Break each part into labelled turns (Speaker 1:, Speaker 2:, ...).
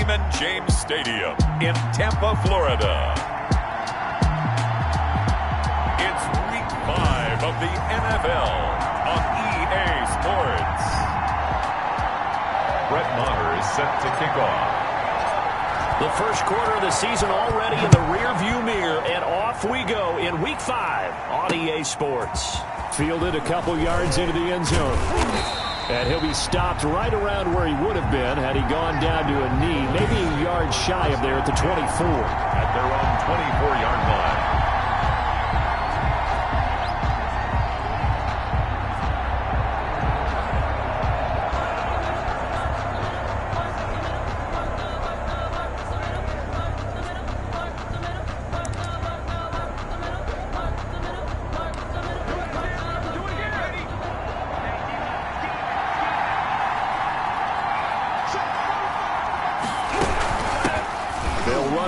Speaker 1: Raymond James Stadium in Tampa, Florida. It's Week 5 of the NFL on EA Sports. Brett Maher is set to kick off.
Speaker 2: The first quarter of the season already in the rearview mirror, and off we go in Week 5 on EA Sports.
Speaker 3: Fielded a couple yards into the end zone. And he'll be stopped right around where he would have been had he gone down to a knee, maybe a yard shy of there at the 24.
Speaker 1: At their own 24-yard line.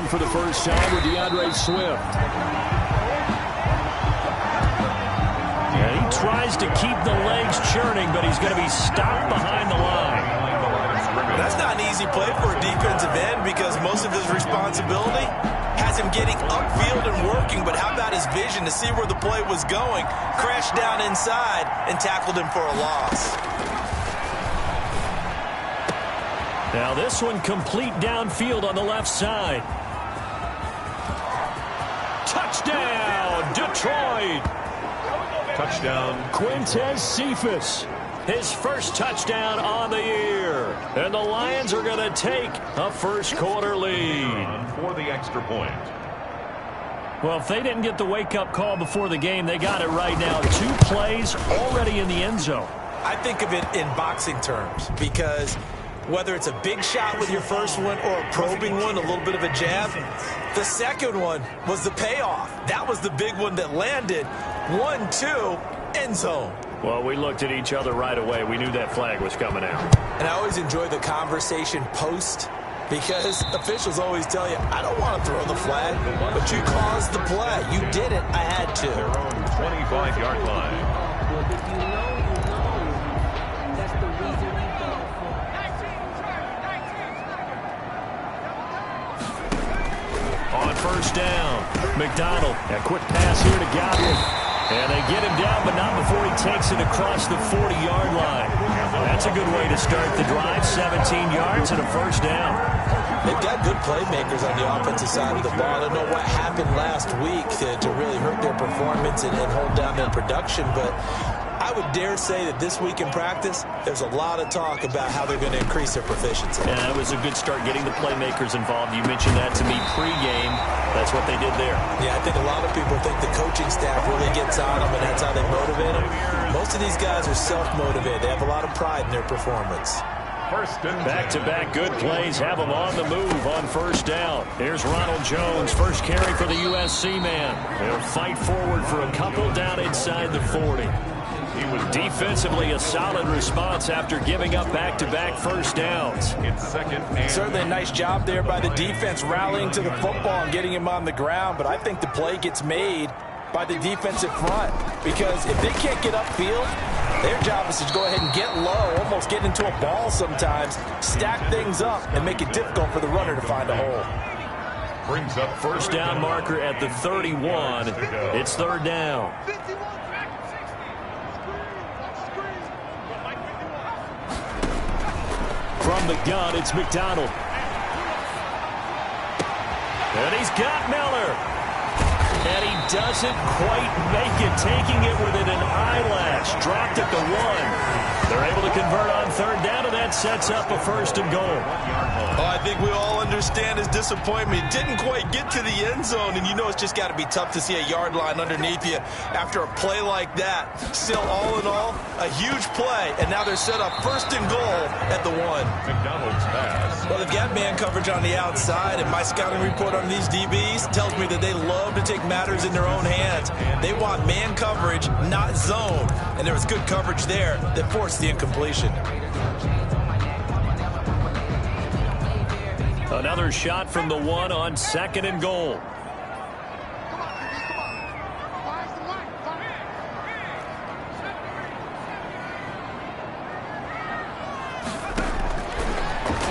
Speaker 3: For the first time with DeAndre Swift.
Speaker 2: And he tries to keep the legs churning, but he's going to be stopped behind the line.
Speaker 4: That's not an easy play for a defensive end because most of his responsibility has him getting upfield and working, but how about his vision to see where the play was going, crashed down inside, and tackled him for a loss.
Speaker 2: Now this one complete downfield on the left side. Touchdown, Detroit!
Speaker 1: Touchdown,
Speaker 3: Quintez Cephus.
Speaker 2: His first touchdown on the year. And the Lions are going to take a first quarter lead.
Speaker 1: For the extra point.
Speaker 2: Well, if they didn't get the wake-up call before the game, they got it right now. 2 plays already in the end zone.
Speaker 4: I think of it in boxing terms because whether it's a big shot with your first one or a probing one, a little bit of a jab, the second one was the payoff. That was the big one that landed. 1-2, end zone.
Speaker 2: Well, we looked at each other right away. We knew that flag was coming out.
Speaker 4: And I always enjoy the conversation post because officials always tell you, I don't want to throw the flag, but you caused the play. You did it. I had to.
Speaker 1: Their own 25-yard line.
Speaker 2: On first down, McDonald. A quick pass here to Godwin. And they get him down, but not before he takes it across the 40-yard line. That's a good way to start the drive. 17 yards and a first down.
Speaker 4: They've got good playmakers on the offensive side of the ball. I don't know what happened last week to really hurt their performance and hold down their production, but I would dare say that this week in practice, there's a lot of talk about how they're going to increase their proficiency.
Speaker 2: And that was a good start getting the playmakers involved. You mentioned that to me pregame. That's what they did there.
Speaker 4: Yeah, I think a lot of people think the coaching staff really gets on them, and that's how they motivate them. Most of these guys are self-motivated. They have a lot of pride in their performance.
Speaker 2: Back-to-back good plays have them on the move on first down. Here's Ronald Jones, first carry for the USC man. They'll fight forward for a couple down inside the 40. He was defensively a solid response after giving up back-to-back first downs.
Speaker 4: Certainly a nice job there by the defense rallying to the football and getting him on the ground, but I think the play gets made by the defensive front because if they can't get upfield, their job is to go ahead and get low, almost get into a ball sometimes, stack things up, and make it difficult for the runner to find a hole.
Speaker 1: Brings up
Speaker 2: first down marker at the 31. It's third down. From the gun, it's McDonald. And he's got Miller. And he doesn't quite make it, taking it within an eyelash. Dropped at the 1. They're able to convert on third down, and that sets up a first and goal.
Speaker 4: Oh, I think we all understand his disappointment. Didn't quite get to the end zone, and you know it's just got to be tough to see a yard line underneath you after a play like that. Still, all in all, a huge play, and now they're set up first and goal at the 1.
Speaker 1: McDonald's pass.
Speaker 4: Well, they've got man coverage on the outside, and my scouting report on these DBs tells me that they love to take matters in their own hands. They want man coverage, not zone, and there was good coverage there that forced the incompletion.
Speaker 2: Another shot from the 1 on second and goal.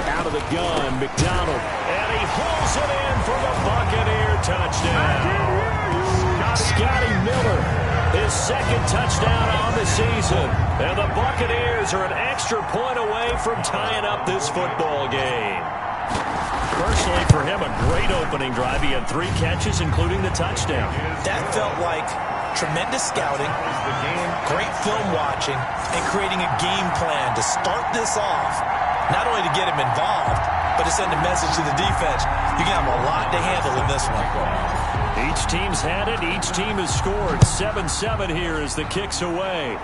Speaker 2: Out of the
Speaker 3: shotgun. McDonald.
Speaker 2: And he pulls it in for the Buccaneer touchdown. Scotty Miller, his second touchdown on the season. And the Buccaneers are an extra point away from tying up this football game. Personally, for him, a great opening drive. He had 3 catches, including the touchdown.
Speaker 4: That felt like tremendous scouting, great film watching, and creating a game plan to start this off, not only to get him involved, but to send a message to the defense. You can have a lot to handle in this one.
Speaker 2: Each team's had it. Each team has scored. 7-7 here as the kick's away.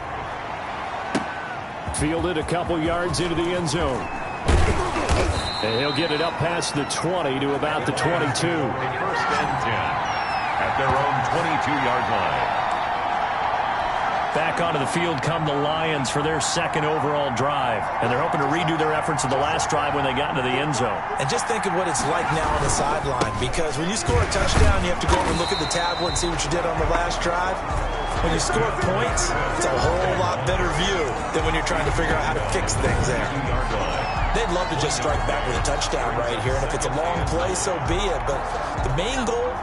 Speaker 3: Fielded a couple yards into the end zone. And he'll get it up past the 20 to about the 22.
Speaker 1: First and 10 at their own 22-yard line.
Speaker 2: Back onto the field come the Lions for their second overall drive. And they're hoping to redo their efforts of the last drive when they got into the end zone.
Speaker 4: And just think of what it's like now on the sideline, because when you score a touchdown, you have to go over and look at the tablet and see what you did on the last drive. When you score points, it's a whole lot better view than when you're trying to figure out how to fix things there. They'd love to just strike back with a touchdown right here, and if it's a long play, so be it. But the main goal,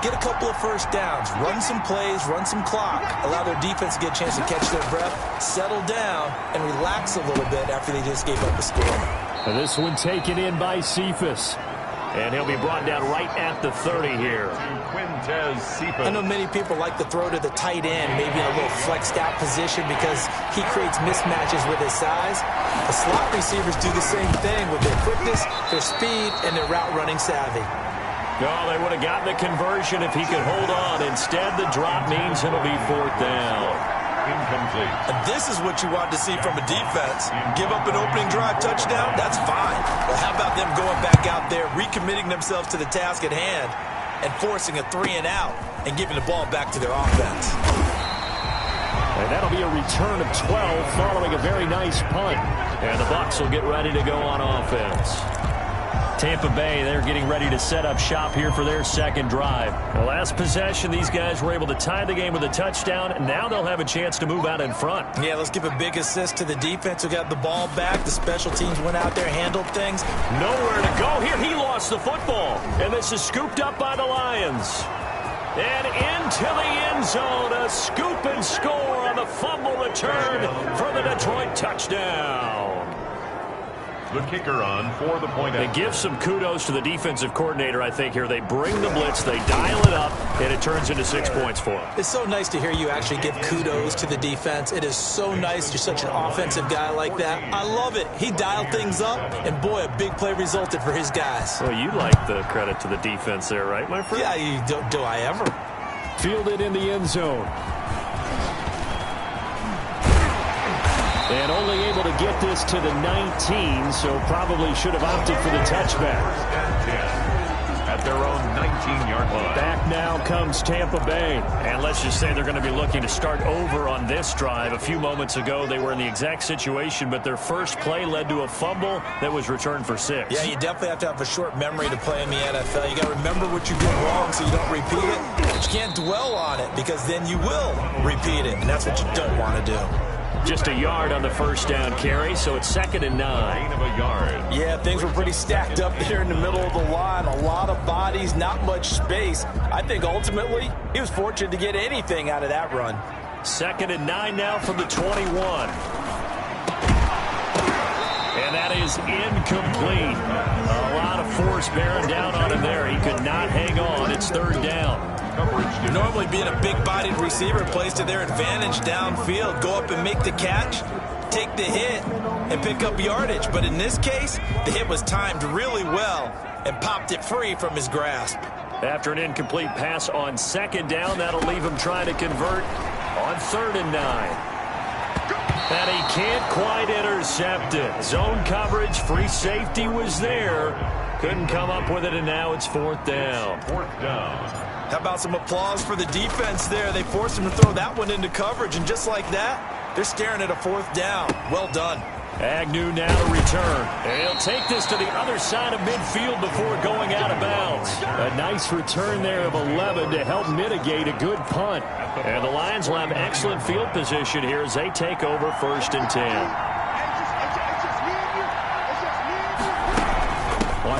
Speaker 4: get a couple of first downs, run some plays, run some clock, allow their defense to get a chance to catch their breath, settle down, and relax a little bit after they just gave up a score.
Speaker 3: And this one taken in by Cephas.
Speaker 2: And he'll be brought down right at the 30 here.
Speaker 1: Quintez Cephas.
Speaker 4: I know many people like to throw to the tight end, maybe in a little flexed out position because he creates mismatches with his size. The slot receivers do the same thing with their quickness, their speed, and their route running savvy.
Speaker 2: No, they would have gotten the conversion if he could hold on. Instead, the drop means it'll be 4th down.
Speaker 1: Incomplete.
Speaker 4: And this is what you want to see from a defense. Give up an opening drive touchdown, that's fine. But how about them going back out there, recommitting themselves to the task at hand, and forcing a 3-and-out and giving the ball back to their offense.
Speaker 3: And that'll be a return of 12 following a very nice punt.
Speaker 2: And the Bucs will get ready to go on offense. Tampa Bay, they're getting ready to set up shop here for their second drive. The last possession, these guys were able to tie the game with a touchdown, and now they'll have a chance to move out in front.
Speaker 4: Yeah, let's give a big assist to the defense who got the ball back. The special teams went out there, handled things.
Speaker 2: Nowhere to go here. He lost the football, and this is scooped up by the Lions. And into the end zone, a scoop and score on the fumble return for the Detroit touchdown.
Speaker 1: The kicker on for the point.
Speaker 2: They give some kudos to the defensive coordinator, I think, here. They bring the blitz, they dial it up, and it turns into 6 points for them.
Speaker 4: It's so nice to hear you actually give kudos to the defense. It is so nice. You're such an offensive guy like that. I love it. He dialed things up, and boy, a big play resulted for his guys.
Speaker 2: Well, you like the credit to the defense there, right, my friend?
Speaker 4: Yeah, do I ever?
Speaker 3: Fielded in the end zone. And only able to get this to the 19, so probably should have opted for the touchback.
Speaker 1: At their own 19-yard line.
Speaker 3: Back now comes Tampa Bay.
Speaker 2: And let's just say they're going to be looking to start over on this drive. A few moments ago, they were in the exact situation, but their first play led to a fumble that was returned for 6.
Speaker 4: Yeah, you definitely have to have a short memory to play in the NFL. You got to remember what you did wrong so you don't repeat it. But you can't dwell on it because then you will repeat it, and that's what you don't want to do.
Speaker 2: Just a yard on the first down carry, so it's 2nd and 9.
Speaker 1: Gain of a yard.
Speaker 4: Yeah, things were pretty stacked up there in the middle of the line. A lot of bodies, not much space. I think ultimately he was fortunate to get anything out of that run.
Speaker 2: 2nd and 9 now from the 21. And that is incomplete. A lot of force bearing down on him there. He could not hang on. It's 3rd down.
Speaker 4: Normally being a big-bodied receiver plays to their advantage downfield. Go up and make the catch, take the hit, and pick up yardage. But in this case, the hit was timed really well and popped it free from his grasp.
Speaker 2: After an incomplete pass on 2nd down, that'll leave him trying to convert on 3rd and 9. And he can't quite intercept it. Zone coverage, free safety was there. Couldn't come up with it, and now it's 4th down.
Speaker 1: 4th down.
Speaker 4: How about some applause for the defense there? They forced him to throw that one into coverage, and just like that, they're staring at a 4th down. Well done.
Speaker 2: Agnew now to return. And he'll take this to the other side of midfield before going out of bounds.
Speaker 3: A nice return there of 11 to help mitigate a good punt.
Speaker 2: And the Lions will have excellent field position here as they take over 1st and 10.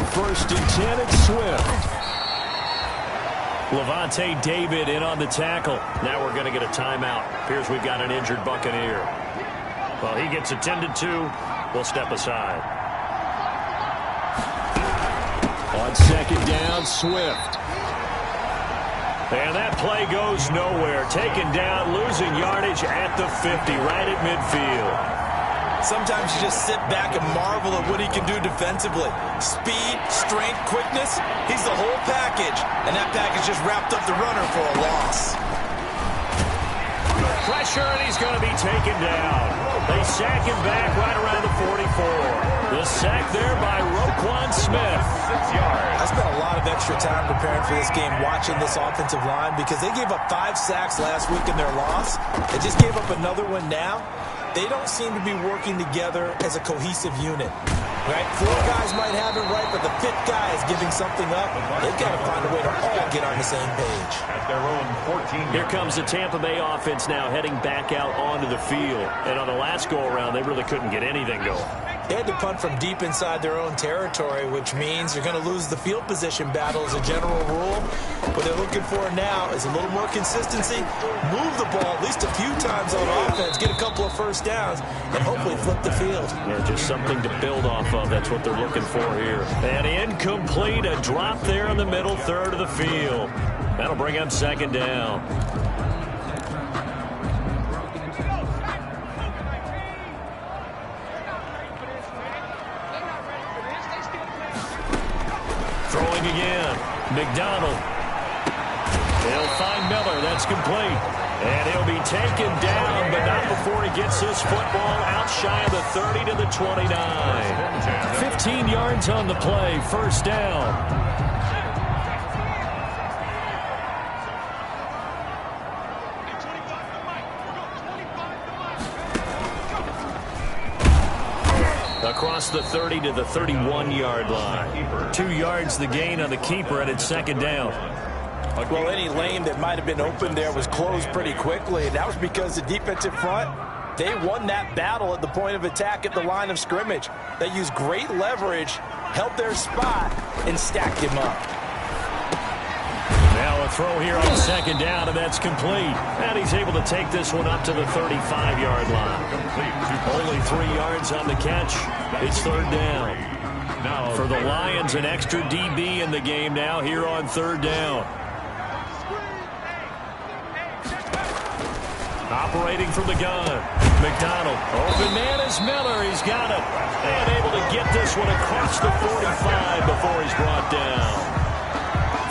Speaker 3: first and 10 at Swift.
Speaker 2: Lavonte David in on the tackle. Now we're going to get a timeout. Appears we've got an injured Buccaneer. Well, he gets attended to. We'll step aside.
Speaker 3: On second down, Swift.
Speaker 2: And that play goes nowhere. Taken down, losing yardage at the 50, right at midfield.
Speaker 4: Sometimes you just sit back and marvel at what he can do defensively. Speed, strength, quickness, he's the whole package. And that package just wrapped up the runner for a loss.
Speaker 2: Pressure, and he's going to be taken down. They sack him back right around the 44. The sack there by Roquan Smith.
Speaker 1: 6 yards.
Speaker 4: I spent a lot of extra time preparing for this game watching this offensive line because they gave up 5 sacks last week in their loss. They just gave up another one now. They don't seem to be working together as a cohesive unit. Right? 4 guys might have it right, but the 5th guy is giving something up. They've got to find a way to all get on the same page.
Speaker 1: At their own 14.
Speaker 2: Here comes the Tampa Bay offense now heading back out onto the field. And on the last go-around, they really couldn't get anything going.
Speaker 4: They had to punt from deep inside their own territory, which means you're going to lose the field position battle as a general rule. What they're looking for now is a little more consistency, move the ball at least a few times on offense, get a couple of first downs, and hopefully flip the field.
Speaker 2: Yeah, just something to build off of. That's what they're looking for here. And incomplete, a drop there in the middle third of the field. That'll bring up second down. Throwing again. McDonald. They'll find Miller. That's complete. And he'll be taken down, but not before he gets his football out shy of the 30 to the 29. 15 yards on the play. First down. Across the 30 to the 31-yard line. 2 yards the gain on the keeper, and it's second down.
Speaker 4: Well, any lane that might have been open there was closed pretty quickly, and that was because the defensive front, they won that battle at the point of attack at the line of scrimmage. They used great leverage, held their spot, and stacked him up.
Speaker 2: Now a throw here on second down, and that's complete. And he's able to take this one up to the 35-yard line. Only 3 yards on the catch. It's third down. Now for the Lions, an extra DB in the game now here on third down. Operating from the gun. McDonald. Open man is Miller. He's got it. And able to get this one across the 45 before he's brought down.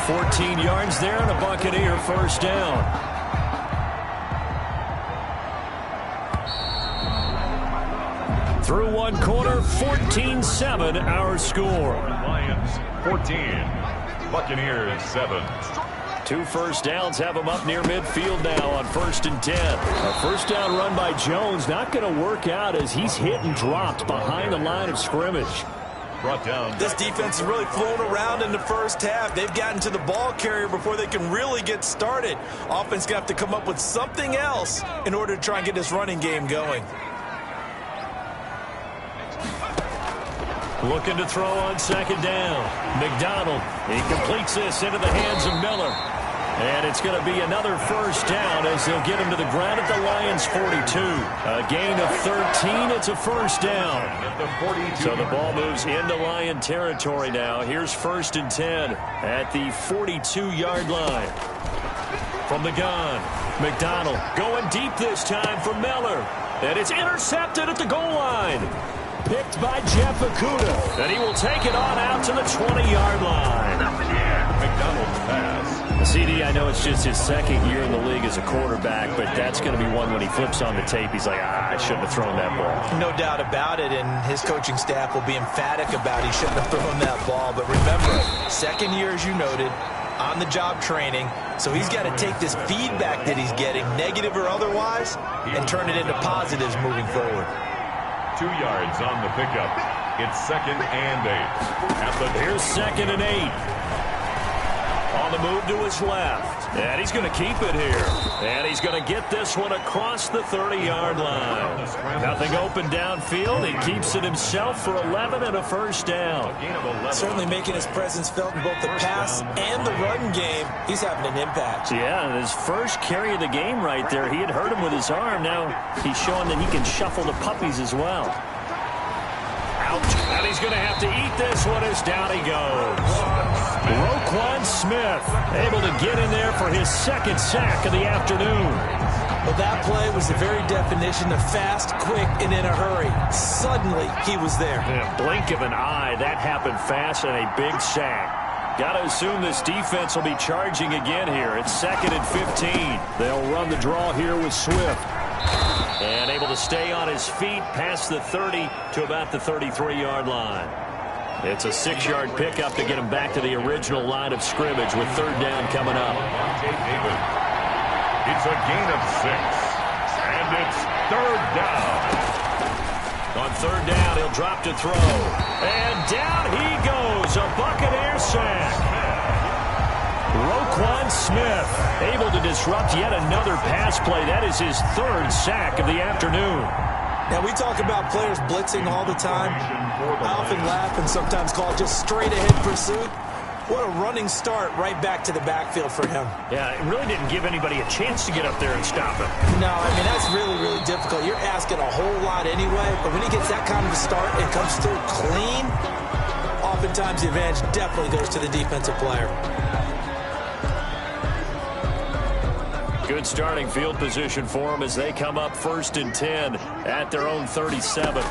Speaker 2: 14 yards there and a Buccaneer first down. Through one quarter, 14-7 our score.
Speaker 1: Lions 14. Buccaneers 7.
Speaker 2: 2 first downs have them up near midfield now on 1st and 10. A first down run by Jones not going to work out as he's hit and dropped behind the line of scrimmage.
Speaker 1: Brought down.
Speaker 4: This defense has really flown around in the first half. They've gotten to the ball carrier before they can really get started. Offense going to have to come up with something else in order to try and get this running game going.
Speaker 2: Looking to throw on second down. McDonald, he completes this into the hands of Miller. And it's going to be another first down as they'll get him to the ground at the Lions' 42. A gain of 13. It's a first down. So the ball moves into Lion territory now. Here's 1st and 10 at the 42-yard line. From the gun, McDonald going deep this time for Miller. And it's intercepted at the goal line. Picked by Jeff Okudah. And he will take it on out to the 20-yard line.
Speaker 1: McDonald's pass.
Speaker 2: CD, I know it's just his second year in the league as a quarterback, but that's going to be one when he flips on the tape. He's like, I shouldn't have thrown that ball.
Speaker 4: No doubt about it, and his coaching staff will be emphatic about he shouldn't have thrown that ball. But remember, second year, as you noted, on-the-job training, so he's got to take this feedback that he's getting, negative or otherwise, and turn it into positives moving forward.
Speaker 1: 2 yards on the pickup. It's 2nd and 8.
Speaker 2: Here's 2nd and 8. On the move to his left. And he's going to keep it here. And he's going to get this one across the 30-yard line. Nothing open downfield. He keeps it himself for 11 and a first down.
Speaker 4: Certainly making his presence felt in both the pass and the run game. He's having an impact.
Speaker 2: Yeah, his first carry of the game right there. He had hurt him with his arm. Now he's showing that he can shuffle the puppies as well. Ouch. And he's going to have to eat this one as down he goes. Roquan Smith able to get in there for his second sack of the afternoon.
Speaker 4: Well, that play was the very definition of fast, quick, and in a hurry. Suddenly, he was there.
Speaker 2: In a blink of an eye, that happened fast and a big sack. Got to assume this defense will be charging again here. It's 2nd and 15.
Speaker 3: They'll run the draw here with Swift.
Speaker 2: And able to stay on his feet past the 30 to about the 33-yard line. It's a 6-yard pickup to get him back to the original line of scrimmage with 3rd down coming up.
Speaker 1: It's a gain of 6. And it's 3rd down.
Speaker 2: On 3rd down, he'll drop to throw. And down he goes. A Buccaneer sack. Roquan Smith able to disrupt yet another pass play. That is his 3rd sack of the afternoon.
Speaker 4: Now, we talk about players blitzing all the time. I often laugh and sometimes call it just straight-ahead pursuit. What a running start right back to the backfield for him.
Speaker 2: Yeah, it really didn't give anybody a chance to get up there and stop him.
Speaker 4: No, I mean, that's really, really difficult. You're asking a whole lot anyway, but when he gets that kind of a start and comes through clean, oftentimes the advantage definitely goes to the defensive player.
Speaker 2: Good starting field position for them as they come up 1st and 10 at their own 37.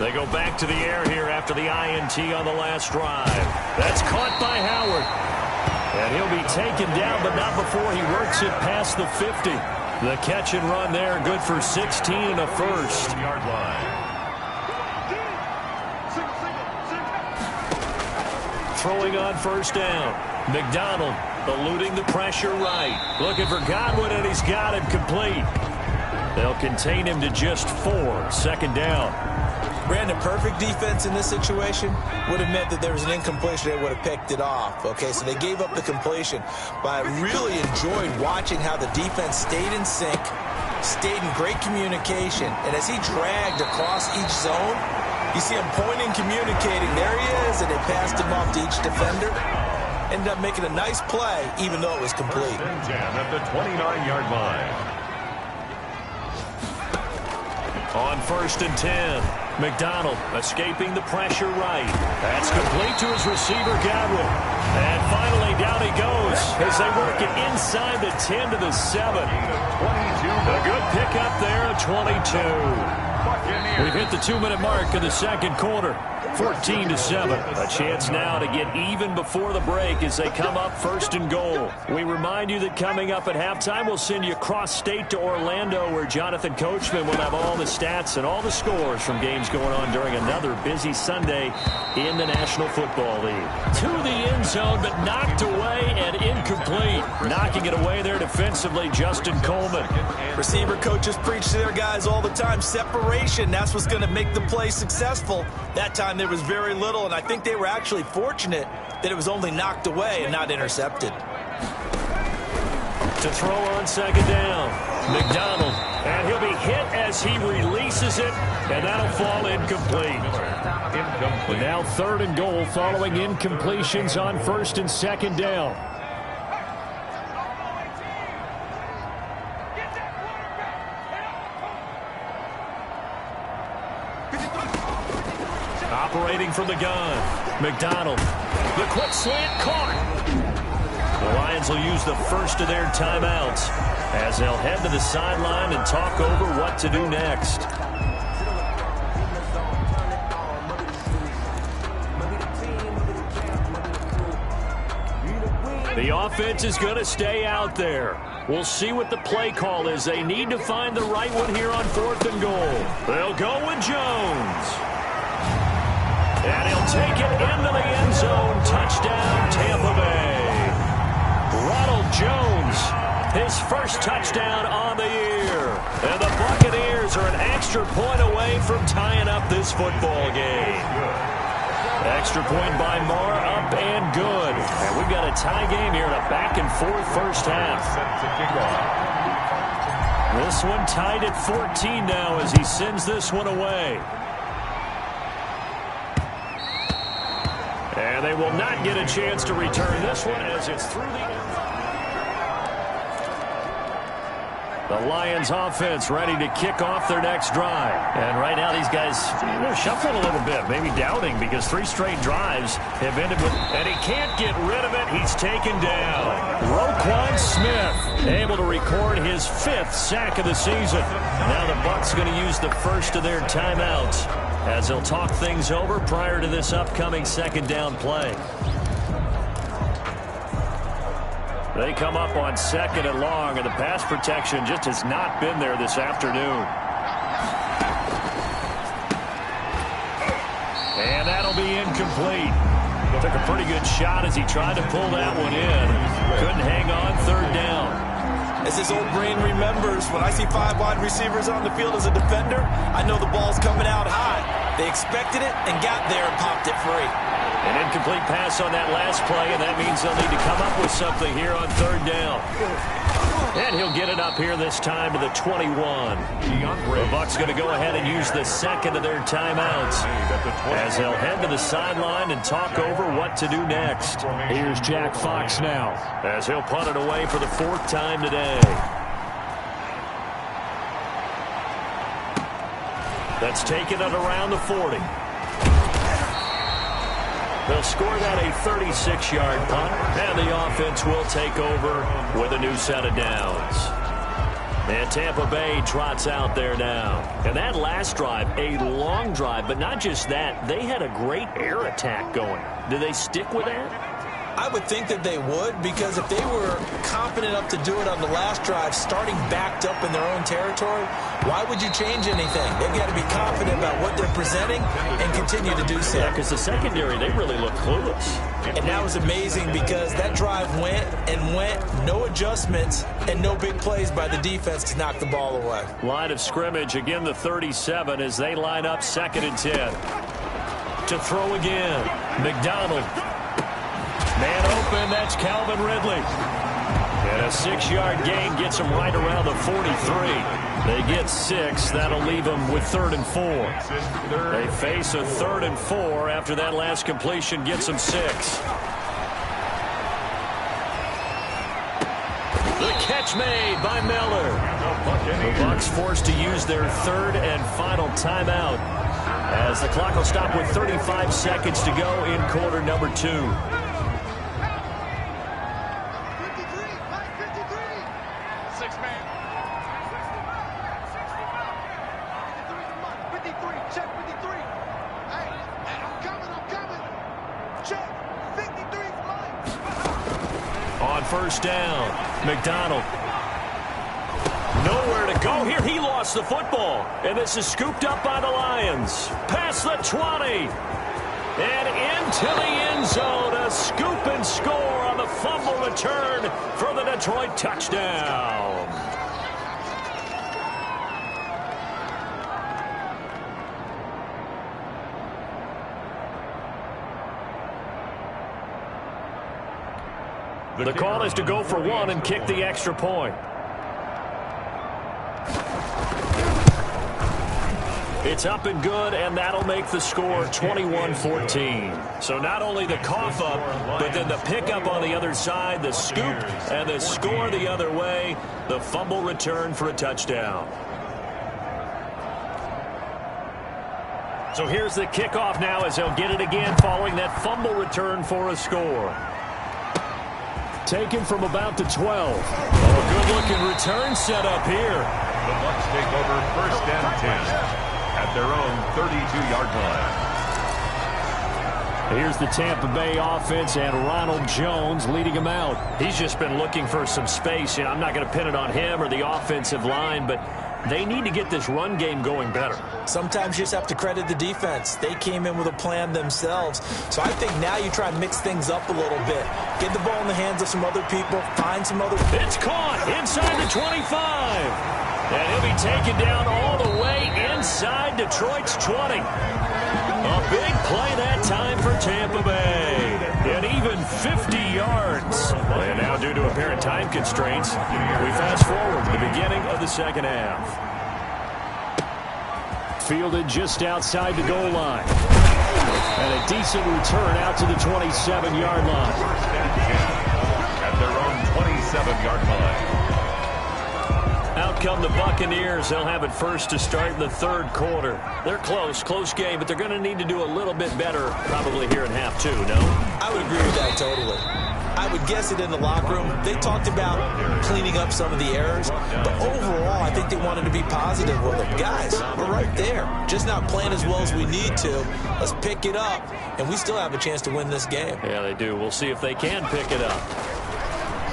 Speaker 2: They go back to the air here after the INT on the last drive. That's caught by Howard. And he'll be taken down, but not before he works it past the 50. The catch and run there, good for 16 and a first. Throwing on 1st down. McDonald eluding the pressure right. Looking for Godwin, and he's got him complete. They'll contain him to just 4. 2nd down.
Speaker 4: Brandon, perfect defense in this situation would have meant that there was an incompletion. They would have picked it off. Okay, so they gave up the completion. But I really enjoyed watching how the defense stayed in sync, stayed in great communication. And as he dragged across each zone, you see him pointing, communicating. There he is, and they passed him off to each defender. Ended up making a nice play, even though it was complete.
Speaker 1: At the 29-yard line.
Speaker 2: On 1st and 10, McDonald escaping the pressure right. That's complete to his receiver, Godwin. And finally, down he goes as they work it inside the 10 to the 7. A good pickup there, a 22. We've hit the 2-minute mark of the 2nd quarter. 14-7. A chance now to get even before the break as they come up 1st and goal. We remind you that coming up at halftime, we'll send you cross-state to Orlando, where Jonathan Coachman will have all the stats and all the scores from games going on during another busy Sunday in the National Football League. To the end zone, but knocked away and incomplete. Knocking it away there defensively, Justin Coleman.
Speaker 4: Receiver coaches preach to their guys all the time. Separation, that's what's going to make the play successful. That time there was very little, and I think they were actually fortunate that it was only knocked away and not intercepted.
Speaker 2: To throw on 2nd down, McDonald, and he'll be hit as he releases it, and that'll fall incomplete.
Speaker 3: Now 3rd and goal following incompletions on 1st and 2nd down.
Speaker 2: Operating from the gun, McDonald. The quick slant caught. The Lions will use the first of their timeouts as they'll head to the sideline and talk over what to do next. The offense is going to stay out there. We'll see what the play call is. They need to find the right one here on 4th and goal. They'll go with Jones. And he'll take it into the end zone. Touchdown, Tampa Bay. Ronald Jones, his first touchdown on the year. And the Buccaneers are an extra point away from tying up this football game. Extra point by Marr, up and good. And we've got got a tie game here in a back-and-forth first half. This one tied at 14 now as he sends this one away. And they will not get a chance to return this one as it's through the end. The Lions offense ready to kick off their next drive. And right now these guys, they're shuffling a little bit, maybe doubting, because 3 straight drives have ended with, and he can't get rid of it. He's taken down. Roquan Smith able to record his 5th sack of the season. Now the Bucs going to use the first of their timeouts as they'll talk things over prior to this upcoming second down play. They come up on 2nd and long, and the pass protection just has not been there this afternoon. And that'll be incomplete. Took a pretty good shot as he tried to pull that one in. Couldn't hang on 3rd down.
Speaker 4: As his old brain remembers, when I see 5 wide receivers on the field as a defender, I know the ball's coming out high. They expected it and got there and popped it free.
Speaker 2: An incomplete pass on that last play, and that means they'll need to come up with something here on 3rd down. And he'll get it up here this time to the 21. The Bucs going to go ahead and use the second of their timeouts as they'll head to the sideline and talk over what to do next.
Speaker 3: Here's Jack Fox now
Speaker 2: as he'll punt it away for the 4th time today. That's taken it around the 40. They'll score that a 36-yard punt, and the offense will take over with a new set of downs. And Tampa Bay trots out there now. And that last drive, a long drive, but not just that. They had a great air attack going. Do they stick with that?
Speaker 4: I would think that they would, because if they were confident enough to do it on the last drive, starting backed up in their own territory, why would you change anything? They've got to be confident about what they're presenting and continue to do so.
Speaker 2: Yeah, because the secondary, they really look clueless.
Speaker 4: And that was amazing because that drive went and went, no adjustments, and no big plays by the defense to knock the ball away.
Speaker 2: Line of scrimmage, again the 37 as they line up 2nd and 10. To throw again, McDonald. Man open, that's Calvin Ridley. And a 6-yard gain gets them right around the 43. They get 6. That'll leave them with 3rd and 4. They face a 3rd and 4 after that last completion gets them 6. The catch made by Miller. The Bucs forced to use their 3rd and final timeout as the clock will stop with 35 seconds to go in quarter number 2. First down, McDonald. Nowhere to go here. He lost the football. And this is scooped up by the Lions. Past the 20. And into the end zone. A scoop and score on the fumble return for the Detroit touchdown. The call is to go for 1 and kick the extra point. It's up and good, and that'll make the score 21-14. So not only the cough up, but then the pickup on the other side, the scoop, and the score the other way, the fumble return for a touchdown. So here's the kickoff now as they'll get it again following that fumble return for a score.
Speaker 3: Taken from about the 12.
Speaker 2: Oh, a good-looking return set up here.
Speaker 1: The Bucs take over 1st and 10 at their own 32-yard line.
Speaker 3: Here's the Tampa Bay offense and Ronald Jones leading them out.
Speaker 2: He's just been looking for some space. You know, I'm not going to pin it on him or the offensive line, but they need to get this run game going better.
Speaker 4: Sometimes you just have to credit the defense. They came in with a plan themselves. So I think now you try and mix things up a little bit. Get the ball in the hands of some other people. Find some other...
Speaker 2: It's caught inside the 25. And he'll be taken down all the way inside Detroit's 20. A big play that time for Tampa Bay. An even 50 yards time constraints, we fast forward to the beginning of the second half.
Speaker 3: Fielded just outside the goal line. And a decent return out to the 27-yard line.
Speaker 1: At their own 27-yard line.
Speaker 2: Out come the Buccaneers. They'll have it first to start in the third quarter. They're close game, but they're going to need to do a little bit better probably here in half two, no?
Speaker 4: I would agree with that totally. I would guess it in the locker room. They talked about cleaning up some of the errors, but overall, I think they wanted to be positive with them. Guys, we're right there. Just not playing as well as we need to. Let's pick it up, and we still have a chance to win this game.
Speaker 2: Yeah, they do. We'll see if they can pick it up.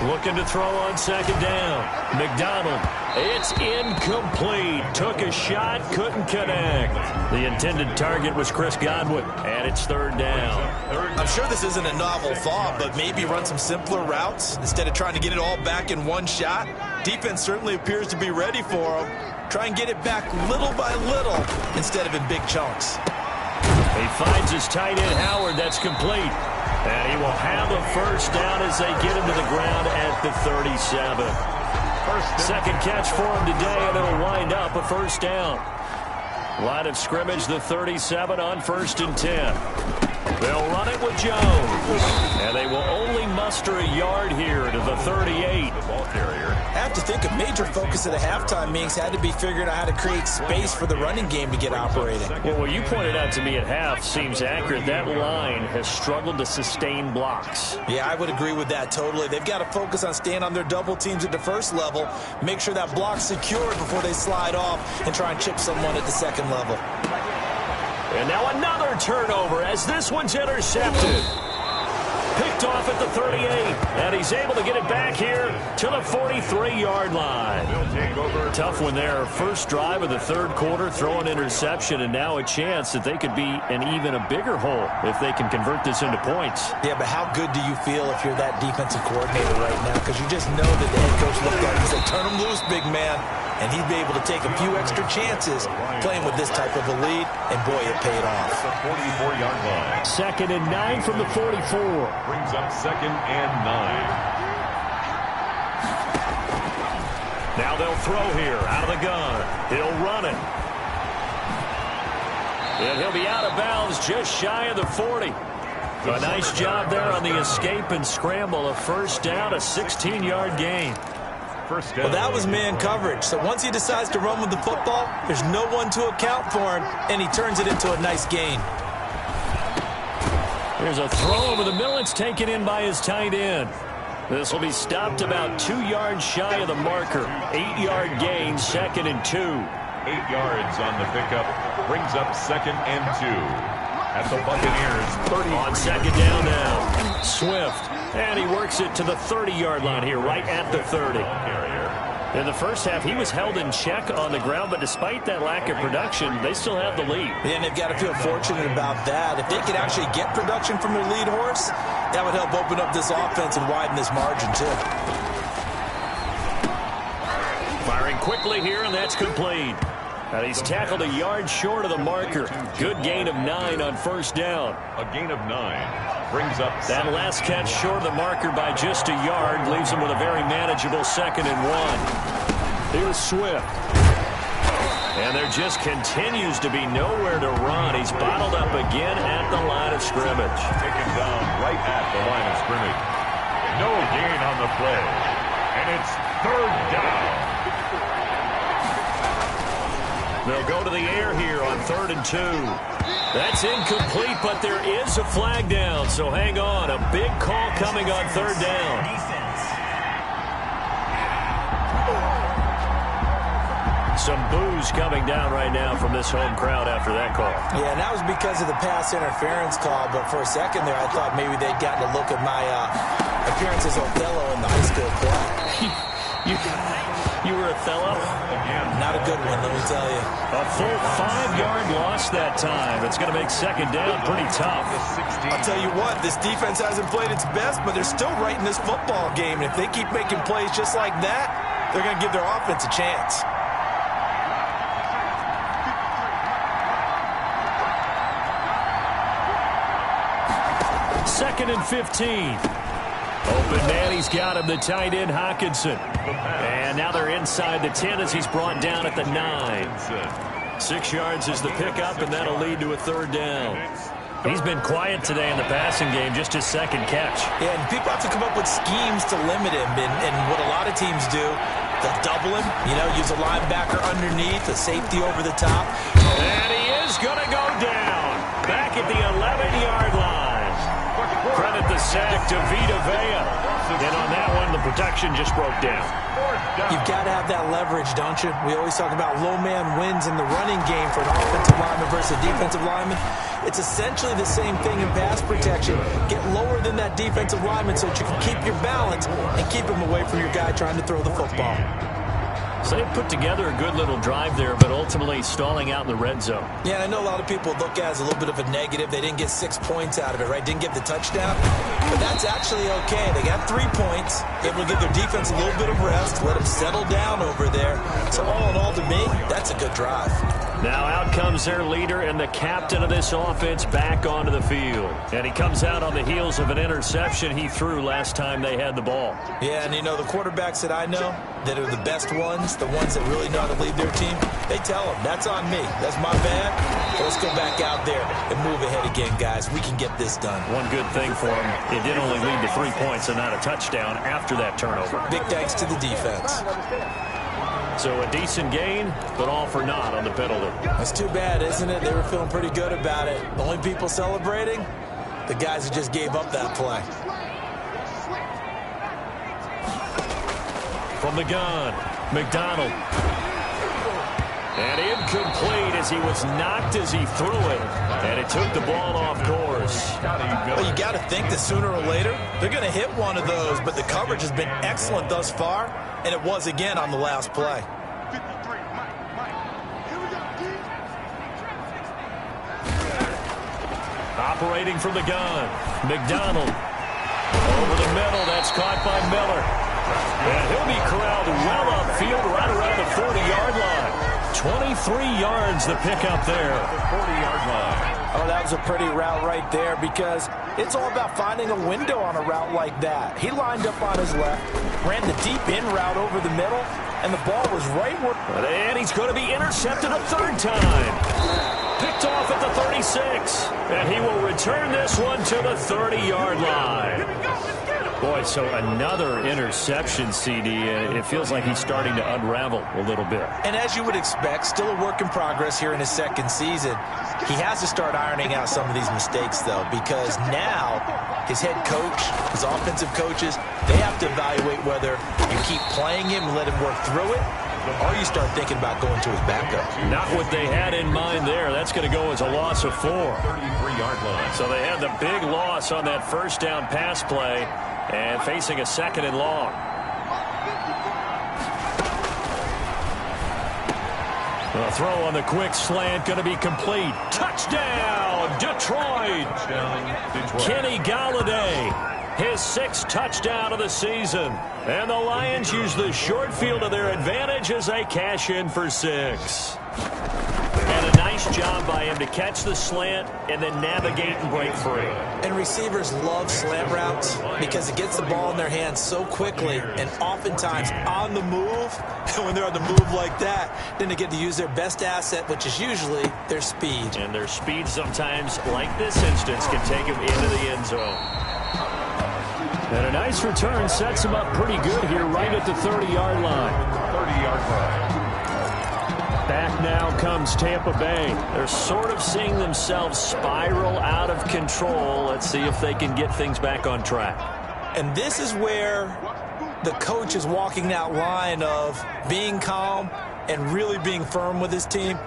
Speaker 2: Looking to throw on second down. McDonald. It's incomplete. Took a shot, couldn't connect. The intended target was Chris Godwin, and it's third down.
Speaker 4: I'm sure this isn't a novel thought, but maybe run some simpler routes instead of trying to get it all back in one shot. Defense certainly appears to be ready for them. Try and get it back little by little instead of in big chunks.
Speaker 2: He finds his tight end, Howard. That's complete. And he will have a first down as they get him to the ground at the 37. Second catch for him today, and it'll wind up a first down. Line of scrimmage, the 37 on 1st and 10. They'll run it with Jones. And they will only muster a yard here to the 38.
Speaker 1: The ball carrier.
Speaker 4: I have to think a major focus of the halftime meetings had to be figuring out how to create space for the running game to get operating.
Speaker 2: Well, what you pointed out to me at half seems accurate. That line has struggled to sustain blocks.
Speaker 4: Yeah, I would agree with that totally. They've got to focus on staying on their double teams at the first level, make sure that block's secured before they slide off and try and chip someone at the second level.
Speaker 2: And now another turnover as this one's intercepted. Picked off at the 38, and he's able to get it back here to the 43-yard line. Tough one there. First drive of the third quarter, throw an interception, and now a chance that they could be in even a bigger hole if they can convert this into points.
Speaker 4: Yeah, but how good do you feel if you're that defensive coordinator right now? Because you just know that the head coach looked at him and said, turn him loose, big man. And he'd be able to take a few extra chances playing with this type of a lead, and boy, it paid off.
Speaker 1: The 44-yard line.
Speaker 3: 2nd and 9 from the 44.
Speaker 1: Brings up 2nd and 9.
Speaker 2: Now they'll throw here out of the gun. He'll run it. And he'll be out of bounds just shy of the 40. A nice job there on the escape and scramble. A first down, a 16-yard gain.
Speaker 4: Well, that was man coverage. So once he decides to run with the football, there's no one to account for him, and he turns it into a nice gain.
Speaker 2: Here's a throw over the middle. It's taken in by his tight end. This will be stopped about 2 yards shy of the marker. 8-yard gain, 2nd and 2.
Speaker 1: 8 yards on the pickup. Brings up 2nd and 2. At the Buccaneers, 30.
Speaker 2: On second down now, Swift. And he works it to the 30-yard line here, right at the 30. In the first half, he was held in check on the ground, but despite that lack of production, they still have the lead.
Speaker 4: And they've got to feel fortunate about that. If they could actually get production from their lead horse, that would help open up this offense and widen this margin, too.
Speaker 2: Firing quickly here, and that's complete. And he's tackled a yard short of the marker. Good gain of 9 on first down.
Speaker 1: A gain of 9 brings up
Speaker 2: that last catch short of the marker by just a yard leaves him with a very manageable 2nd and 1. Here's Swift. And there just continues to be nowhere to run. He's bottled up again at the line of scrimmage.
Speaker 1: Taken down right at the line of scrimmage. No gain on the play. And it's third down.
Speaker 2: They'll go to the air here on 3rd and 2. That's incomplete, but there is a flag down, so hang on. A big call coming on 3rd down. Some boos coming down right now from this home crowd after that call.
Speaker 4: Yeah, and that was because of the pass interference call, but for a second there I thought maybe they'd gotten a look at my appearance as Othello in the high school play.
Speaker 2: You were Othello?
Speaker 4: Not a good one, let me tell you.
Speaker 2: A full 5-yard loss that time. It's going to make second down pretty tough.
Speaker 4: I'll tell you what, this defense hasn't played its best, but they're still right in this football game. And if they keep making plays just like that, they're going to give their offense a chance.
Speaker 2: Second and 15. Open man, he's got him, the tight end, Hockenson. And now they're inside the 10 as he's brought down at the 9. 6 yards is the pickup, and that'll lead to a third down. He's been quiet today in the passing game, just his second catch.
Speaker 4: Yeah, and people have to come up with schemes to limit him, and what a lot of teams do, they'll double him, use a linebacker underneath, a safety over the top.
Speaker 2: And he is going to go down, back at the 11-yard line. Credit the sack to Vita Vea. And on that one, the protection just broke down.
Speaker 4: You've got to have that leverage, don't you? We always talk about low man wins in the running game for an offensive lineman versus a defensive lineman. It's essentially the same thing in pass protection. Get lower than that defensive lineman so that you can keep your balance and keep him away from your guy trying to throw the football.
Speaker 2: So they put together a good little drive there, but ultimately stalling out in the red zone.
Speaker 4: Yeah, I know a lot of people look at it as a little bit of a negative. They didn't get 6 points out of it, right? Didn't get the touchdown. But that's actually okay. They got 3 points. Able to give their defense a little bit of rest, let them settle down over there. So all in all, to me, that's a good drive.
Speaker 2: Now out comes their leader and the captain of this offense back onto the field. And he comes out on the heels of an interception he threw last time they had the ball.
Speaker 4: Yeah, and the quarterbacks that I know that are the best ones, the ones that really know how to lead their team, they tell them, that's on me. That's my bad. Let's go back out there and move ahead again, guys. We can get this done.
Speaker 2: One good thing for him, it did only lead to 3 points and not a touchdown after that turnover.
Speaker 4: Big thanks to the defense.
Speaker 2: So a decent gain, but all for naught on the penalty.
Speaker 4: That's too bad, isn't it? They were feeling pretty good about it. The only people celebrating, the guys who just gave up that play.
Speaker 2: From the gun, McDonald. And incomplete as he was knocked as he threw it. And it took the ball off course.
Speaker 4: Well, you got to think that sooner or later, they're going to hit one of those. But the coverage has been excellent thus far. And it was again on the last play.
Speaker 2: Operating from the gun, McDonald. Over the middle, that's caught by Miller. And he'll be corralled well upfield right around the 40-yard line. 23 yards the pickup there.
Speaker 1: 40-yard line.
Speaker 4: Oh, that was a pretty route right there because it's all about finding a window on a route like that. He lined up on his left, ran the deep in route over the middle, and the ball was right where...
Speaker 2: And he's going to be intercepted a third time. Picked off at the 36. And he will return this one to the 30-yard line. Boy, so another interception, CD. It feels like he's starting to unravel a little bit.
Speaker 4: And as you would expect, still a work in progress here in his second season. He has to start ironing out some of these mistakes, though, because now his head coach, his offensive coaches, they have to evaluate whether you keep playing him and let him work through it, or you start thinking about going to his backup.
Speaker 2: Not what they had in mind there. That's going to go as a loss of 4.
Speaker 1: 33-yard line.
Speaker 2: So they had the big loss on that first down pass play and facing a second and long. The throw on the quick slant going to be complete. Touchdown, Detroit. Kenny Golladay, his 6th touchdown of the season. And the Lions use the short field to their advantage as they cash in for 6. And a nice job by him to catch the slant and then navigate and break free.
Speaker 4: And receivers love slant routes because it gets the ball in their hands so quickly and oftentimes on the move. And when they're on the move like that, then they get to use their best asset, which is usually their speed.
Speaker 2: And their speed sometimes, like this instance, can take them into the end zone. And a nice return sets him up pretty good here right at the 30-yard line.
Speaker 1: 30-yard line.
Speaker 2: Back now comes Tampa Bay. They're sort of seeing themselves spiral out of control. Let's see if they can get things back on track.
Speaker 4: And this is where the coach is walking that line of being calm and really being firm with his team.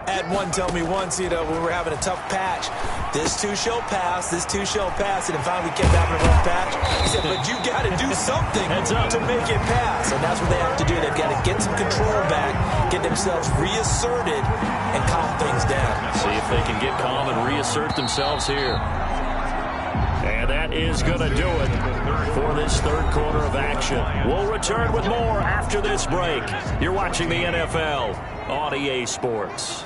Speaker 4: I had one tell me once, when we were having a tough patch, this too shall pass, this too shall pass, and then finally we kept having a rough patch. He said, but you got to do something to make it pass, and that's what they have to do. They've got to get some control back, get themselves reasserted, and calm things down.
Speaker 2: See if they can get calm and reassert themselves here. And that is going to do it for this third quarter of action. We'll return with more after this break. You're watching the NFL on EA Sports.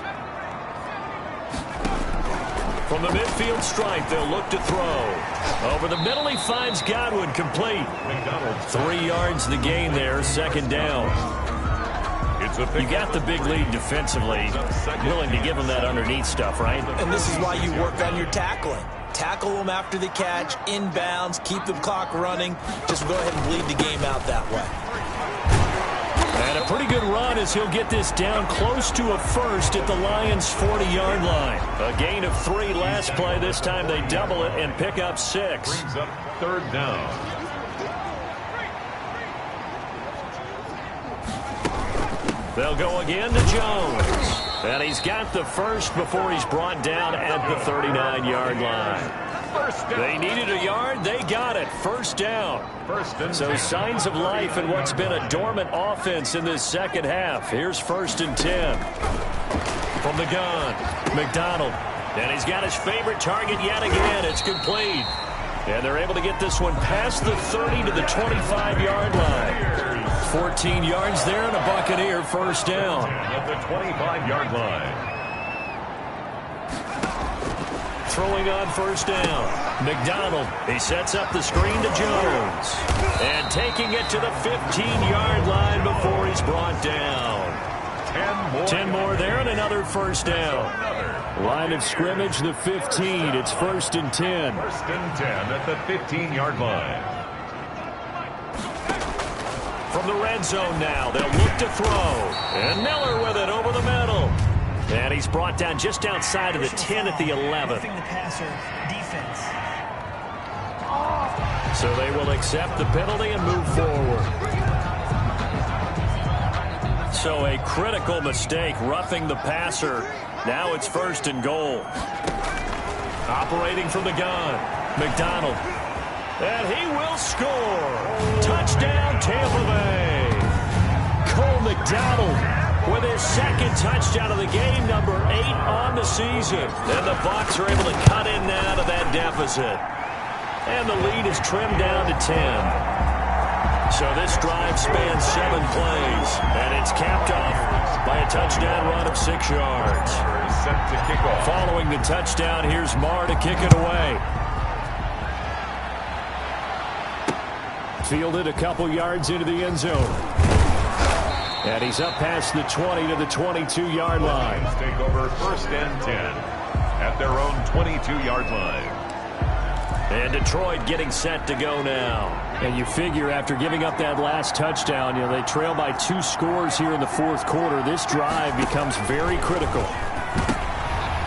Speaker 2: From the midfield stripe, they'll look to throw. Over the middle, he finds Godwin, complete. 3 yards the gain there, second down. You got the big lead defensively, willing to give them that underneath stuff, right?
Speaker 4: And this is why you work on your tackling. Tackle them after the catch, inbounds, keep the clock running. Just go ahead and bleed the game out that way.
Speaker 2: And a pretty good run as he'll get this down close to a first at the Lions' 40-yard line. A gain of 3 last play. This time they double it and pick up 6.
Speaker 1: Brings up third down.
Speaker 2: They'll go again to Jones. And he's got the first before he's brought down at the 39-yard line. They needed a yard. They got it. First down. So signs of life in what's been a dormant offense in this second half. Here's 1st and 10. From the gun, McDonald. And he's got his favorite target yet again. It's complete. And they're able to get this one past the 30 to the 25-yard line. 14 yards there and a Buccaneer first down.
Speaker 1: At the 25-yard line.
Speaker 2: Throwing on first down. McDonald. He sets up the screen to Jones. And taking it to the 15-yard line before he's brought down. 10 more there and another first down.
Speaker 3: Line of scrimmage, the 15. It's 1st and 10.
Speaker 1: 1st and 10 at the 15-yard line.
Speaker 2: From the red zone now, they'll look to throw. And Miller with it over the middle. And he's brought down just outside of the 10 at the 11. So they will accept the penalty and move forward. So a critical mistake, roughing the passer. Now it's 1st and goal. Operating from the gun, McDonald. And he will score. Touchdown, Tampa Bay. Cole McDonald with his 2nd touchdown of the game, number 8 on the season. And the Bucs are able to cut in now to that deficit. And the lead is trimmed down to 10. So this drive spans 7 plays, and it's capped off by a touchdown run of 6 yards.
Speaker 1: Set to kick off.
Speaker 2: Following the touchdown, here's Marr to kick it away.
Speaker 3: Fielded a couple yards into the end zone. And he's up past the 20 to the 22-yard line.
Speaker 1: Take over 1st and 10 at their own 22-yard line.
Speaker 2: And Detroit getting set to go now.
Speaker 3: And you figure after giving up that last touchdown, they trail by 2 scores here in the 4th quarter. This drive becomes very critical.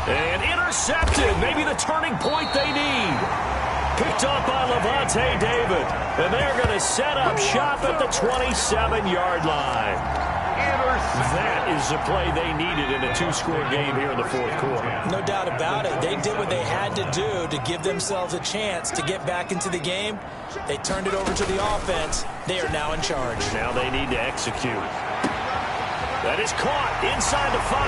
Speaker 2: And intercepted. Maybe the turning point they need. Picked up by Levante David. And they're going to set up shop at the 27-yard line. That is the play they needed in a 2-score game here in the 4th quarter.
Speaker 4: No doubt about it. They did what they had to do to give themselves a chance to get back into the game. They turned it over to the offense. They are now in charge.
Speaker 2: Now they need to execute. That is caught inside the 5.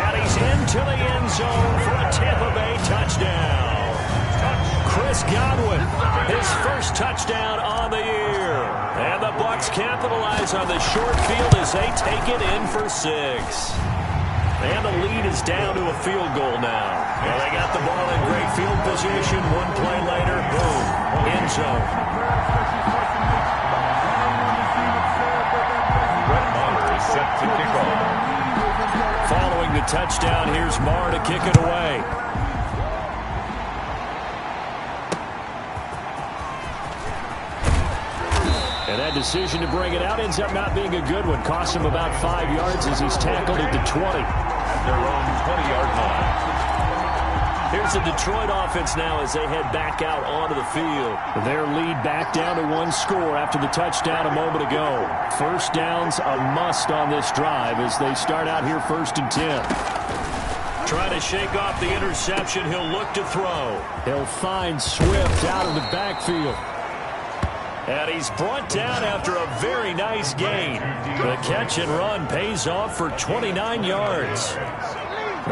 Speaker 2: And he's into the end zone for a Tampa Bay touchdown. Chris Godwin, his first touchdown on the year. And the Bucs capitalize on the short field as they take it in for 6. And the lead is down to a field goal now. Well, they got the ball in great field position. 1 play later, boom, end zone.
Speaker 1: Brett Maher is set to kick off.
Speaker 2: Following the touchdown, here's Marr to kick it away.
Speaker 3: And that decision to bring it out ends up not being a good one. Costs him about 5 yards as he's tackled at the 20.
Speaker 1: At their own 20-yard line.
Speaker 2: Here's the Detroit offense now as they head back out onto the field.
Speaker 3: Their lead back down to 1 score after the touchdown a moment ago. First down's a must on this drive as they start out here 1st and 10.
Speaker 2: Trying to shake off the interception. He'll look to throw.
Speaker 3: He'll find Swift out of the backfield.
Speaker 2: And he's brought down after a very nice gain. The catch and run pays off for 29 yards.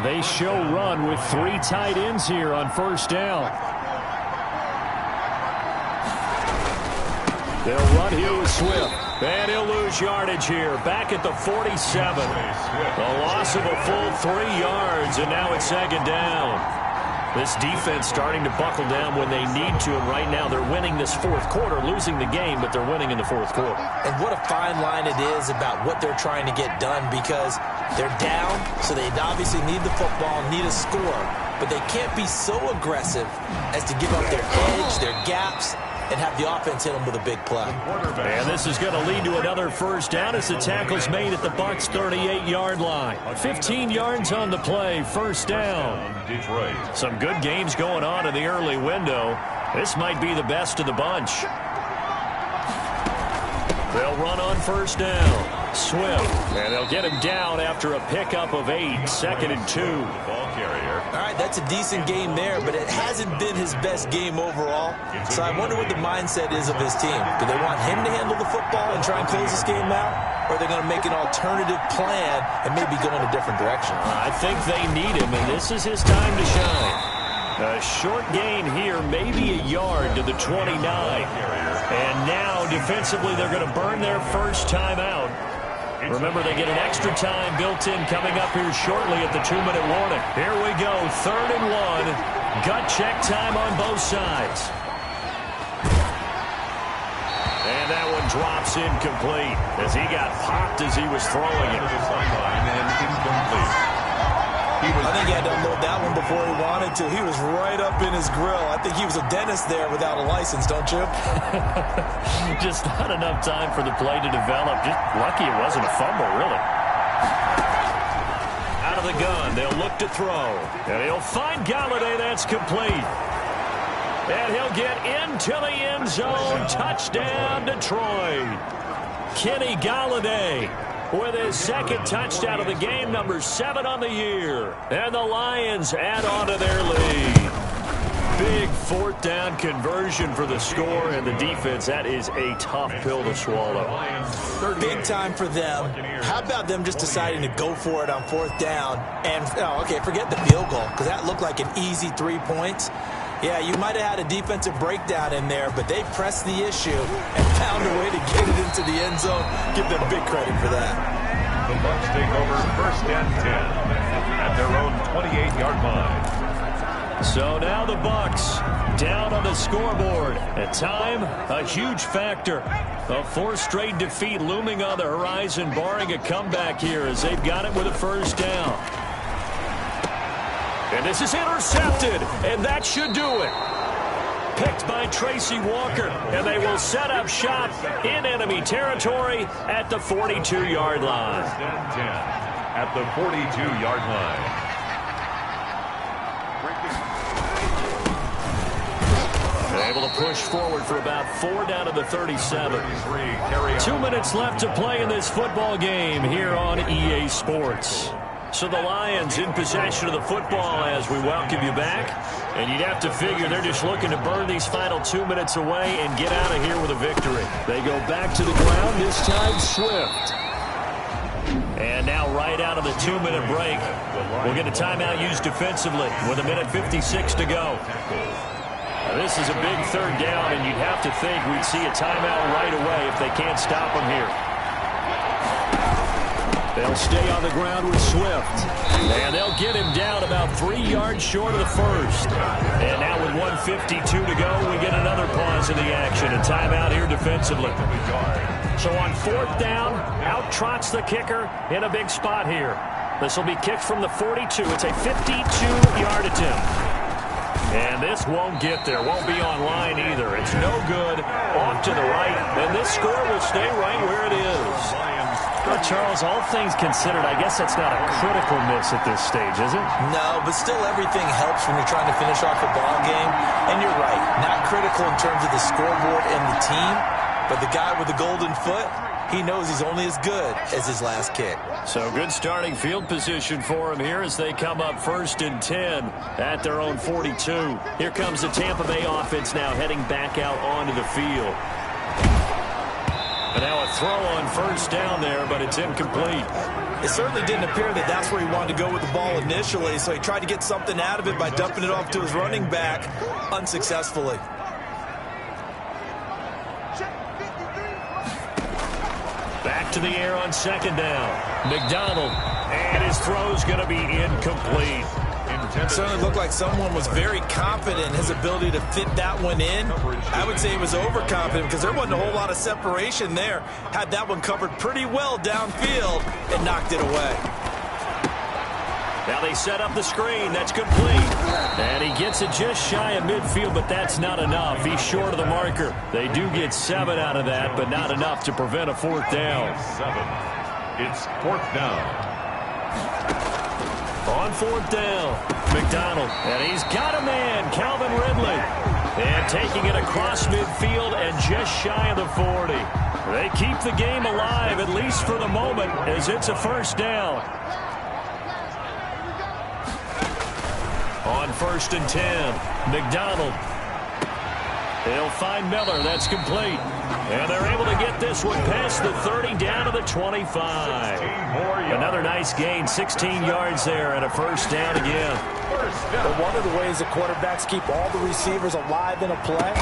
Speaker 3: They show run with 3 tight ends here on first down. They'll run here with Swift.
Speaker 2: And he'll lose yardage here. Back at the 47. A loss of a full 3 yards, and now it's 2nd down. This defense starting to buckle down when they need to, and right now they're winning this fourth quarter, losing the game, but they're winning in the fourth quarter.
Speaker 4: And what a fine line it is about what they're trying to get done, because they're down, so they obviously need the football, need a score, but they can't be so aggressive as to give up their edge, their gaps, and have the offense hit them with a big play.
Speaker 2: And this is going to lead to another first down as the tackle's made at the Bucs' 38-yard line. 15 yards on the play, first down.
Speaker 1: Detroit.
Speaker 2: Some good games going on in the early window. This might be the best of the bunch. They'll run on first down. Swift, and they'll get him down after a pickup of 8, second and 2.
Speaker 1: Ball carrier.
Speaker 4: All right, that's a decent game there, but it hasn't been his best game overall. So I wonder what the mindset is of his team. Do they want him to handle the football and try and close this game out? Or are they going to make an alternative plan and maybe go in a different direction?
Speaker 2: I think they need him, and this is his time to shine. A short gain here, maybe a yard to the 29. And now, defensively, they're going to burn their first time out. Remember, they get an extra time built in coming up here shortly at the 2-minute warning. Here we go, 3rd and 1. Gut check time on both sides. And that one drops incomplete as he got popped as he was throwing it.
Speaker 4: I think he had to unload that one before he wanted to. He was right up in his grill. I think he was a dentist there without a license, don't you?
Speaker 2: Just not enough time for the play to develop. Just lucky it wasn't a fumble, really. Out of the gun, they'll look to throw. And he'll find Galladay. That's complete. And he'll get into the end zone. Touchdown, Detroit. Kenny Galladay with his second touchdown of the game, number 7 on the year. And the Lions add on to their lead. Big 4th down conversion for the score, and the defense, that is a tough pill to swallow.
Speaker 4: Big time for them. How about them just deciding to go for it on 4th down? And, okay, forget the field goal, because that looked like an easy 3 points. Yeah, you might have had a defensive breakdown in there, but they pressed the issue and found a way to get it into the end zone. Give them big credit for that.
Speaker 1: The Bucs take over 1st and 10 at their own 28-yard line.
Speaker 2: So now the Bucs down on the scoreboard. At time, a huge factor. A 4th straight defeat looming on the horizon, barring a comeback here as they've got it with a first down. And this is intercepted, and that should do it. Picked by Tracy Walker, and they will set up shop in enemy territory at the 42-yard line.
Speaker 1: 1st and 10 at the 42-yard line.
Speaker 2: They're able to push forward for about 4 down to the 37. 2 minutes left to play in this football game here on EA Sports. So the Lions in possession of the football as we welcome you back. And you'd have to figure they're just looking to burn these final 2 minutes away and get out of here with a victory. They go back to the ground, this time Swift. And now right out of the 2-minute break, we'll get a timeout used defensively with 1:56 to go. Now, this is a big 3rd down, and you'd have to think we'd see a timeout right away if they can't stop them here. They'll stay on the ground with Swift. And they'll get him down about 3 yards short of the first. And now with 1:52 to go, we get another pause in the action. A timeout here defensively. So on 4th down, out trots the kicker in a big spot here. This will be kicked from the 42. It's a 52-yard attempt. And this won't get there. Won't be online either. It's no good. Off to the right. And this score will stay right where it is. Well, Charles, all things considered, I guess that's not a critical miss at this stage, is it?
Speaker 4: No, but still everything helps when you're trying to finish off a ball game. And you're right, not critical in terms of the scoreboard and the team, but the guy with the golden foot, he knows he's only as good as his last kick.
Speaker 2: So good starting field position for him here as they come up 1st and 10 at their own 42. Here comes the Tampa Bay offense now heading back out onto the field. And now a throw on 1st down there, but it's incomplete.
Speaker 4: It certainly didn't appear that that's where he wanted to go with the ball initially, so he tried to get something out of it by dumping it off to his running back unsuccessfully.
Speaker 2: Back to the air on 2nd down. McDonald, and his throw's going to be incomplete.
Speaker 4: It certainly looked like someone was very confident in his ability to fit that one in. I would say he was overconfident because there wasn't a whole lot of separation there. Had that one covered pretty well downfield and knocked it away.
Speaker 2: Now they set up the screen. That's complete. And he gets it just shy of midfield, but that's not enough. He's short of the marker. They do get 7 out of that, but not enough to prevent a 4th down.
Speaker 1: 7. It's 4th down.
Speaker 2: On 4th down, McDonald. And he's got a man, Calvin Ridley. And taking it across midfield and just shy of the 40. They keep the game alive, at least for the moment, as it's a 1st down. On 1st and 10, McDonald. He'll find Miller. That's complete. And they're able to get this one past the 30 down to the 25. Another nice gain, 16 yards there and a 1st down again.
Speaker 4: But one of the ways the quarterbacks keep all the receivers alive in a play,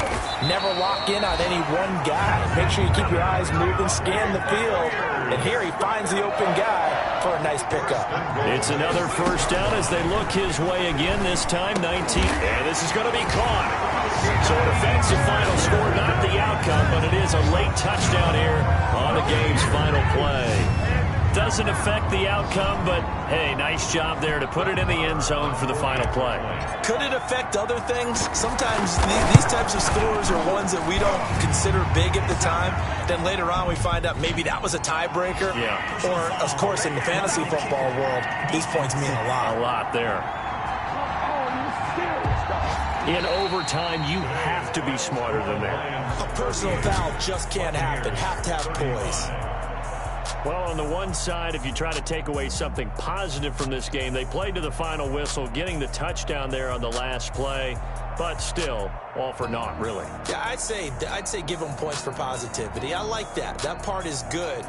Speaker 4: never lock in on any one guy. Make sure you keep your eyes moving, scan the field. And here he finds the open guy for a nice pickup.
Speaker 2: It's another 1st down as they look his way again, this time 19. And this is going to be caught. So it affects the final score, not the outcome, but it is a late touchdown here on the game's final play. Doesn't affect the outcome, but, hey, nice job there to put it in the end zone for the final play.
Speaker 4: Could it affect other things? Sometimes these types of scores are ones that we don't consider big at the time. Then later on we find out maybe that was a tiebreaker.
Speaker 2: Yeah.
Speaker 4: Or, of course, in the fantasy football world, these points mean a lot.
Speaker 2: A lot there. In overtime, you have to be smarter than that.
Speaker 4: A personal foul just can't happen. Have to have poise.
Speaker 2: Well, on the one side, if you try to take away something positive from this game, they played to the final whistle, getting the touchdown there on the last play, but still, all for naught, really.
Speaker 4: Yeah, I'd say give them points for positivity. I like that. That part is good.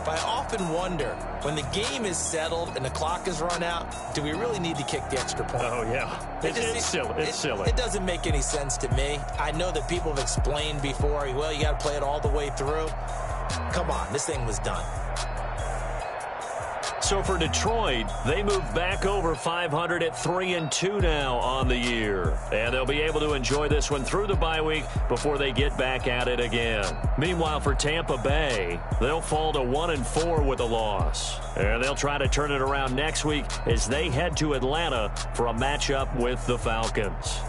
Speaker 4: But I often wonder, when the game is settled and the clock is run out, do we really need to kick the extra point?
Speaker 2: Oh, yeah. It's silly. It's silly.
Speaker 4: It doesn't make any sense to me. I know that people have explained before, well, you got to play it all the way through. Come on, this thing was done.
Speaker 2: So for Detroit, they move back over 500 at 3-2 now on the year. And they'll be able to enjoy this one through the bye week before they get back at it again. Meanwhile, for Tampa Bay, they'll fall to 1-4 with a loss. And they'll try to turn it around next week as they head to Atlanta for a matchup with the Falcons.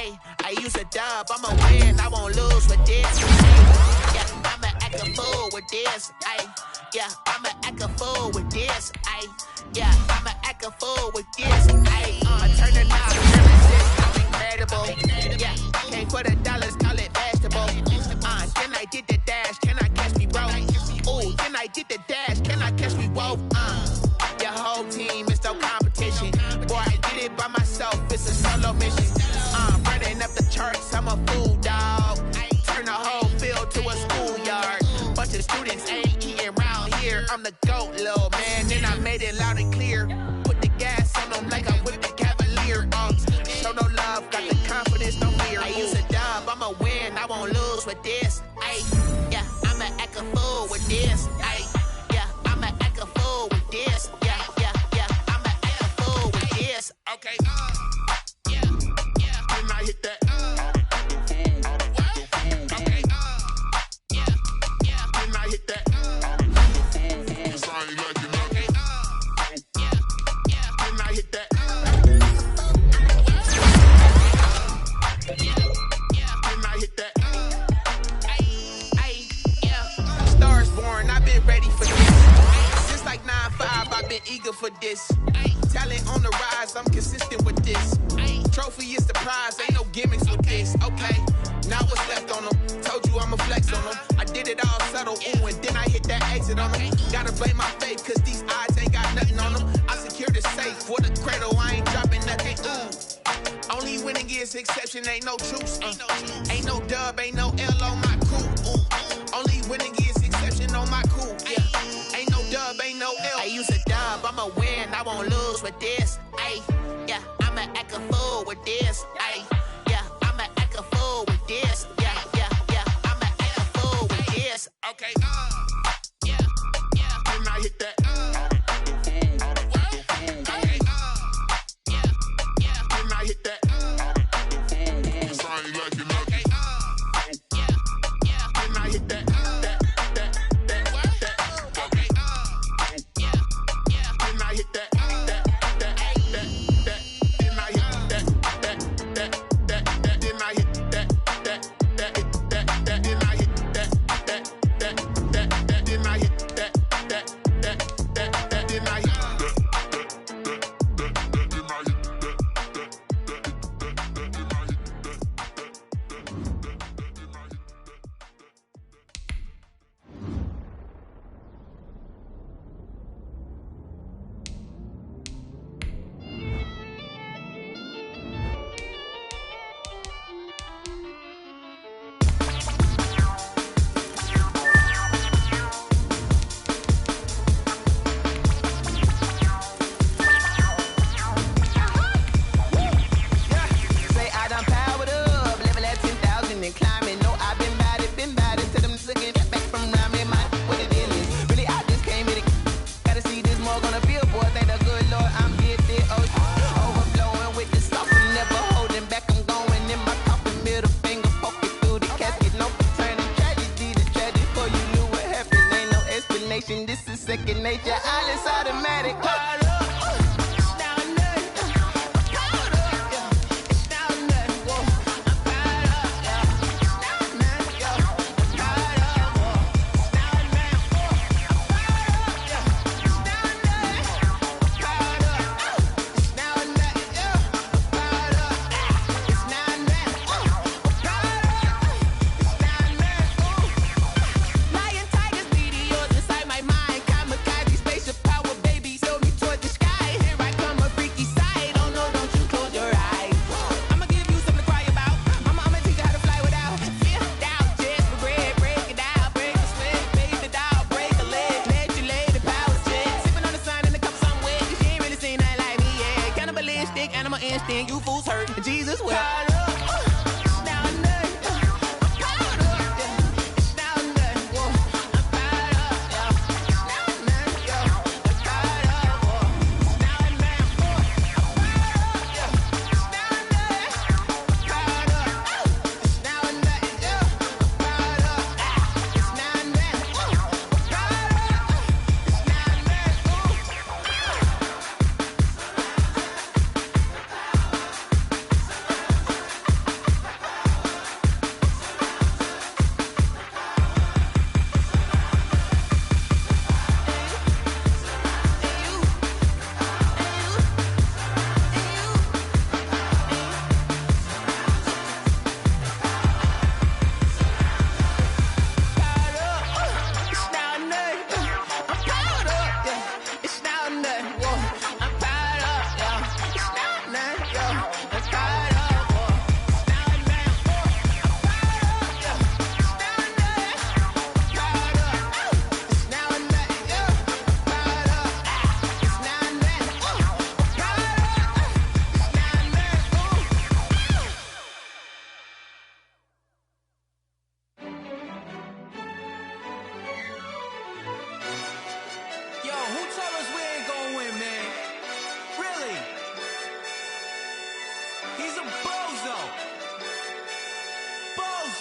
Speaker 5: Ay, I use a dub, I'ma win, I won't lose with this. Ay, yeah, I'ma act a fool with this. Ay, yeah, I'ma act a fool with this. Ay, yeah, I'ma act a fool with this. Ay, turn the knob, I'm incredible. Yeah, came for the dollars, call it vegetable. Then I did the dash, can I catch me, bro? Ooh, then I did the dash, can I catch me, whoa? Your whole team is no competition. Boy, I did it by myself, it's a solo mission. Running up the charts, I'm a fool, dog. Turn the whole field to a schoolyard. Bunch of students ain't eating round here. I'm the GOAT, little man, then I made it loud and clear. Put the gas on them like I'm with the Cavalier. Show no love, got the confidence, no fear. I use a dub, I'ma win, I won't lose with this. Ay, yeah, I'ma act a fool with this. Ay, yeah, I'ma act a fool with this. Yeah, yeah, yeah, I'ma act a fool with this. Okay, yeah, yeah, then I hit that. Okay, yeah, yeah, then I hit that. Cause I ain't like it. Okay, yeah, yeah, then I hit that. I've been eager for this. Talent on the rise, I'm consistent with this. Trophy is the prize, ain't no gimmicks with this. Okay, now what's left on them? Told you I'ma flex on them. I did it all subtle, ooh, and then I hit that exit on them. Gotta blame my faith, cause these odds ain't got nothing on them. I secure the safe for the cradle, I ain't dropping nothing, ooh. Only winning is exception, ain't no truce. Ain't no dub, ain't no L on my crew. Ooh. Only winning is exception on my crew, yeah. Ain't no dub, ain't no L. I use a dub, I'ma win, I won't lose with this. Ay, yeah, I'ma act a fool with this. Ay, yeah, I'ma act a fool with this. Yeah, yeah, yeah, I'ma act a fool with this. Okay, yeah, yeah, then I hit that. Okay, yeah, yeah, then I hit that. Cause I ain't like it. Okay, yeah, yeah, then I hit that.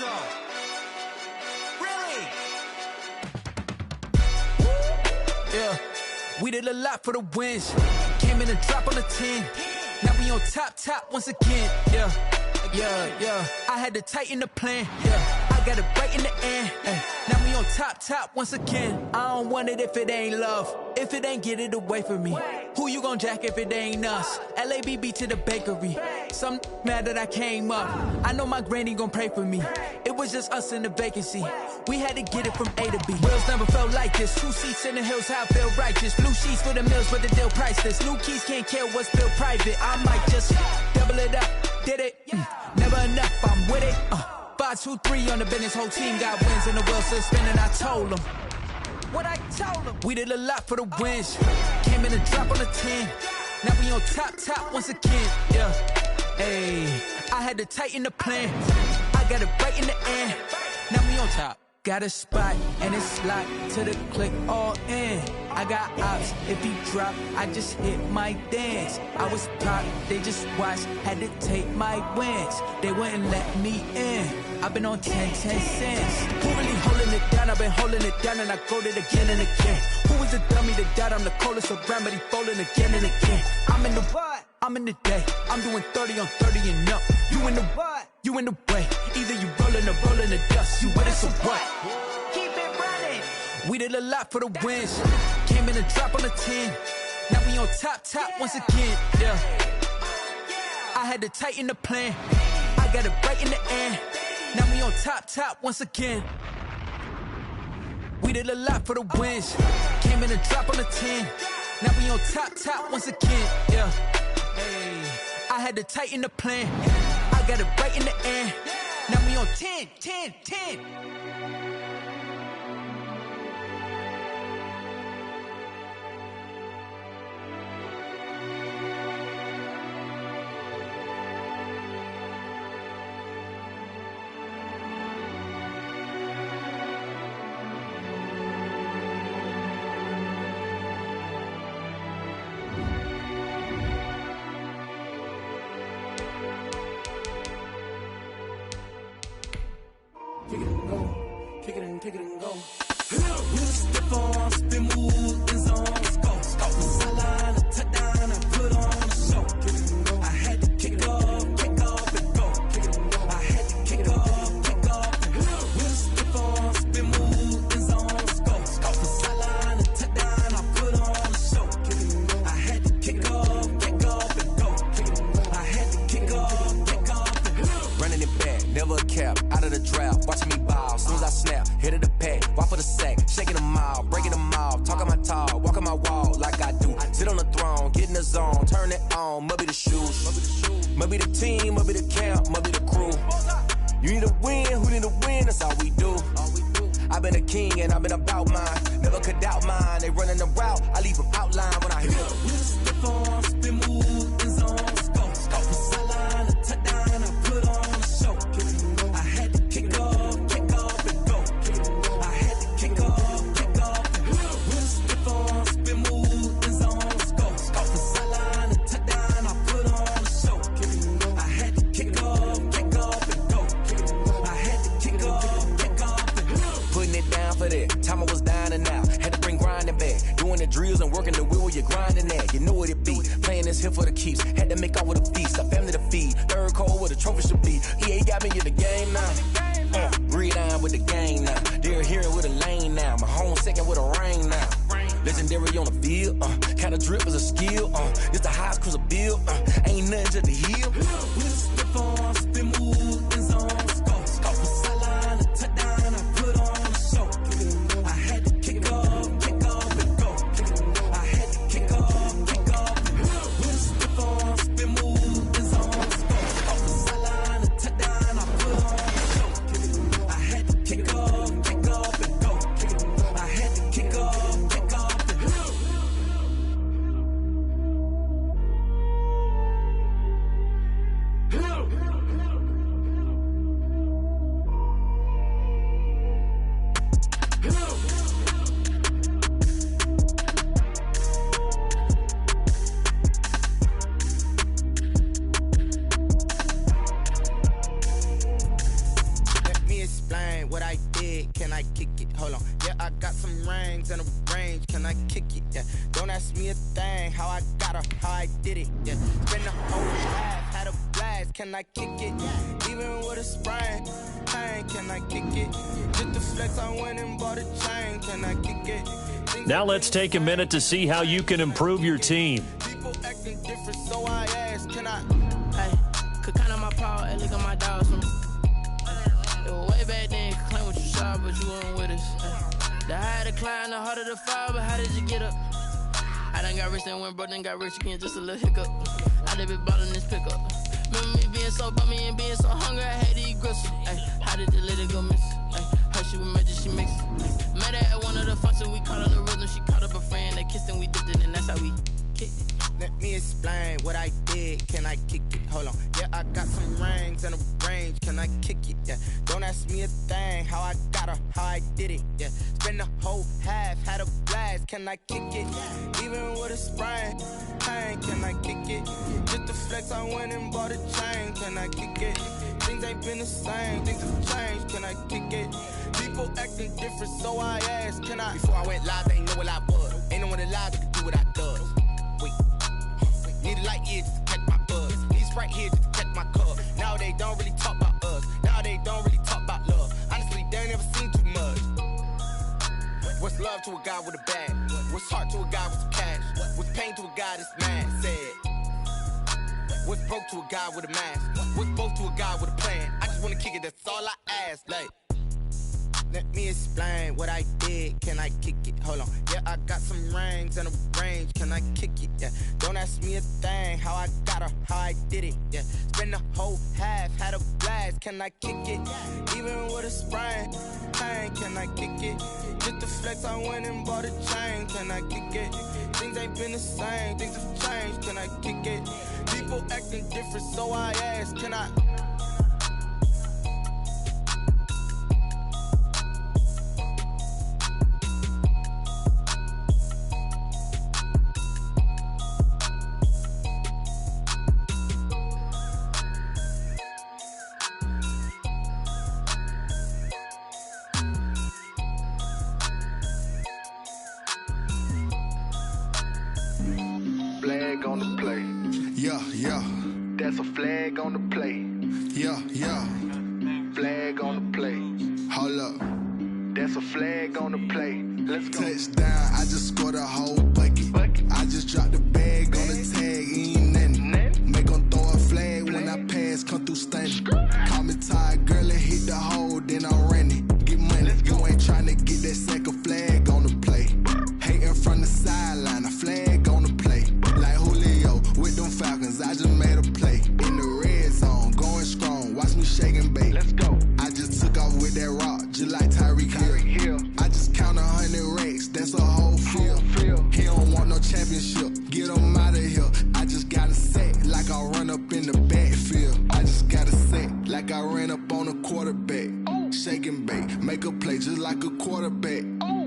Speaker 6: so. Really?
Speaker 7: Yeah, we did a lot for the wins. Came in and drop on the 10. Now we on top once again. Yeah. I had to tighten the plan. Yeah, I got it right in the end. Now we on top once again. I don't want it if it ain't love. If it ain't, get it away from me. Who you gon' jack if it ain't us? LABB to the bakery. Some mad that I came up. I know my granny gon' pray for me. It was just us in the vacancy. We had to get it from A to B. Wheels never felt like this. 2 seats in the hills, how I feel righteous. Blue sheets for the mills, but the deal priceless. New keys can't care what's built private. I might just double it up. Did it? Never enough, I'm with it. 5, 2, 3 on the business. Whole team got wins and the wheels still spinning. I told them what I told them. We did a lot for the wins. Came in and drop on the 10. Now we on top once again. Yeah. Hey, I had to tighten the plan. I got it right in the end. Now we on top. Got a spot and it's locked to the click all in. I got ops, if he drop, I just hit my dance. I was popped, they just watched, had to take my wins. They wouldn't let me in. I've been on 10 cents. Who really holding it down? I've been holding it down and I go it again and again. Who was the dummy that died? I'm the coldest around, but he folding again and again. I'm in the what? I'm in the day. I'm doing 30 on 30 and up. You in the what? You in the way. Either you rolling or rolling the dust. You with it, so what? Keep it running. We did a lot for the wins. Came in and drop on the 10. Now we on top once again. Yeah. I had to tighten the plan. I got it right in the end. Now we on top once again. We did a lot for the wins. Came in and drop on the 10. Now we on top once again. Yeah. Hey, I had to tighten the plan. I got it right in the end. Now we on 10.
Speaker 8: Kick it and go. With a stiff arm, spin move, in zone, let's go. Off the sideline, a touchdown, I put on a show. I had to kick off and go. I had to kick off and go. With a stiff arm, spin move, in zone, let's go. Off the sideline, a touchdown, I put on a show. I had to kick off and go. I had to kick off and go.
Speaker 9: Running it back, never a cap, out of the draft, watching me ball. Soon as I snap, hit of the pack, walk for the sack, shaking them all, breaking them all, talking my talk, walking my wall like I do. Sit on the throne, get in the zone, turn it on, must be the shoes, must be the team, must be the camp, must be the crew. You need to win, who need to win, that's all we do. I've been a king and I've been about mine, never could doubt mine. They running the route, I leave them outline when I hit them.
Speaker 8: With a stiff arm, spin move, in zone, let's go. Off the sideline, a touchdown, I put on a show. I had to kick off and go. I had to kick off and go. With a stiff arm, spin move, in zone, let's go. Off the sideline, a touchdown, I put on a show. I had to kick off and go. I had to kick off and go.
Speaker 9: Putting it down for that, time I was down and out. Had to bring grinding back, doing the drills and working the wheel where you're grinding at. You know what it be, playing this here for the keeps. Had to make off with a feast, a family to feed. Third cold where the trophy should be. EA got me in the game now. Breathe down with the game now. They're here with a lane now. My home second with a ring now. Legendary on the field, kinda drip is a skill. It's the highest cruiser bill, ain't nothing to the heel.
Speaker 8: With a stiff arm, spin move, in zone, let's go. Off the sideline, a touchdown, I put on a show. I had to kick off and go. I had to kick off and go. With a stiff arm, spin move, in zone, let's go. Off the sideline, a touchdown, I put on a show. I had to kick off and go. I had to kick off and go.
Speaker 5: hold on. Yeah, I got some rings and a range, can I kick it? Yeah, don't ask me a thing, how I got her, how I did it. Yeah, spend the whole half, had a blast, can I kick it? Even with a sprain, pain, can I kick it? Just the flex, I went and bought a chain, can I kick it?
Speaker 2: Now let's take a minute to see how you can improve your team.
Speaker 5: People acting different, so I asked, can I?
Speaker 6: Hey, could count on my power, and look at my dogs from me. It was way back then, could claim what you saw, but you weren't with us. The higher the climb, the harder the fall, but how did you get up? I done got rich and went broke, then got rich again, just a little hiccup. I done been ballin' this pickup. Remember me being so bummy and being so hungry, I had to eat gristle. Ay, how did the lady go miss? Her she was magic, she mixed. Met her at one of the functions, we caught her the rhythm, she caught up a friend, they kissed and we dipped it, and that's how we kicked it.
Speaker 5: Let me explain what I did, can I kick it? Hold on, yeah, I got some rings and a range, can I kick it? Yeah, don't ask me a thing, how I got her, how I did it. Yeah, spend the whole half, had a blast, can I kick it? Even with a sprain, pain, can I kick it? Just the flex, I went and bought a chain, can I kick it? Things ain't been the same, things have changed, can I kick it? People acting different, so I asked, can I? Before I went live, they ain't know what I was. Ain't no one alive that could do what I does. Wait. Need a light year just to catch my buzz. Need Sprite here just to catch my cup. Now they don't really talk about us. Now they don't really talk about love. Honestly, they ain't never seen too much. What's love to a guy with a bag? What's heart to a guy with some cash? What's pain to a guy that's mad? Said. What's broke to a guy with a mask? What's both to a guy with a plan? I just wanna kick it, that's all I ask. Like, let me explain what I did, can I kick it? Hold on, yeah, I got some rings and a range, can I kick it? Yeah, don't ask me a thing, how I got her, how I did it. Yeah, spend the whole half, had a blast, can I kick it? Even with a sprain, pain, can I kick it? Just the flex, I went and bought a chain, can I kick it? Things ain't been the same, things have changed, can I kick it? People acting different, so I asked, can I?
Speaker 10: Flag on the play. Yeah, yeah. That's a flag on the play. Yeah, yeah. Flag on the play. Hold up. That's a flag on the play. Let's go. Touchdown, I just scored a whole bucket. I just dropped the bag on the tag, ain't nothing. Make 'em throw a flag when I pass, come through stunning. Call me tired, girl, and hit the hole, then I'm running. Get money, you ain't tryna get that second flag on the play. Hating from the sideline, a flag on the play. Like Julio with them Falcons, I just made a play. In the red zone, going strong, watch me shake and bake. Let's go. I just took off with that rock, just like Tyreek Hill. I just count 100 racks, that's a whole field. He don't want no championship, get him out of here. I just got a set, like I run up in the backfield. I just got a set, like I ran up on a quarterback. Shake and bake, make a play just like a quarterback.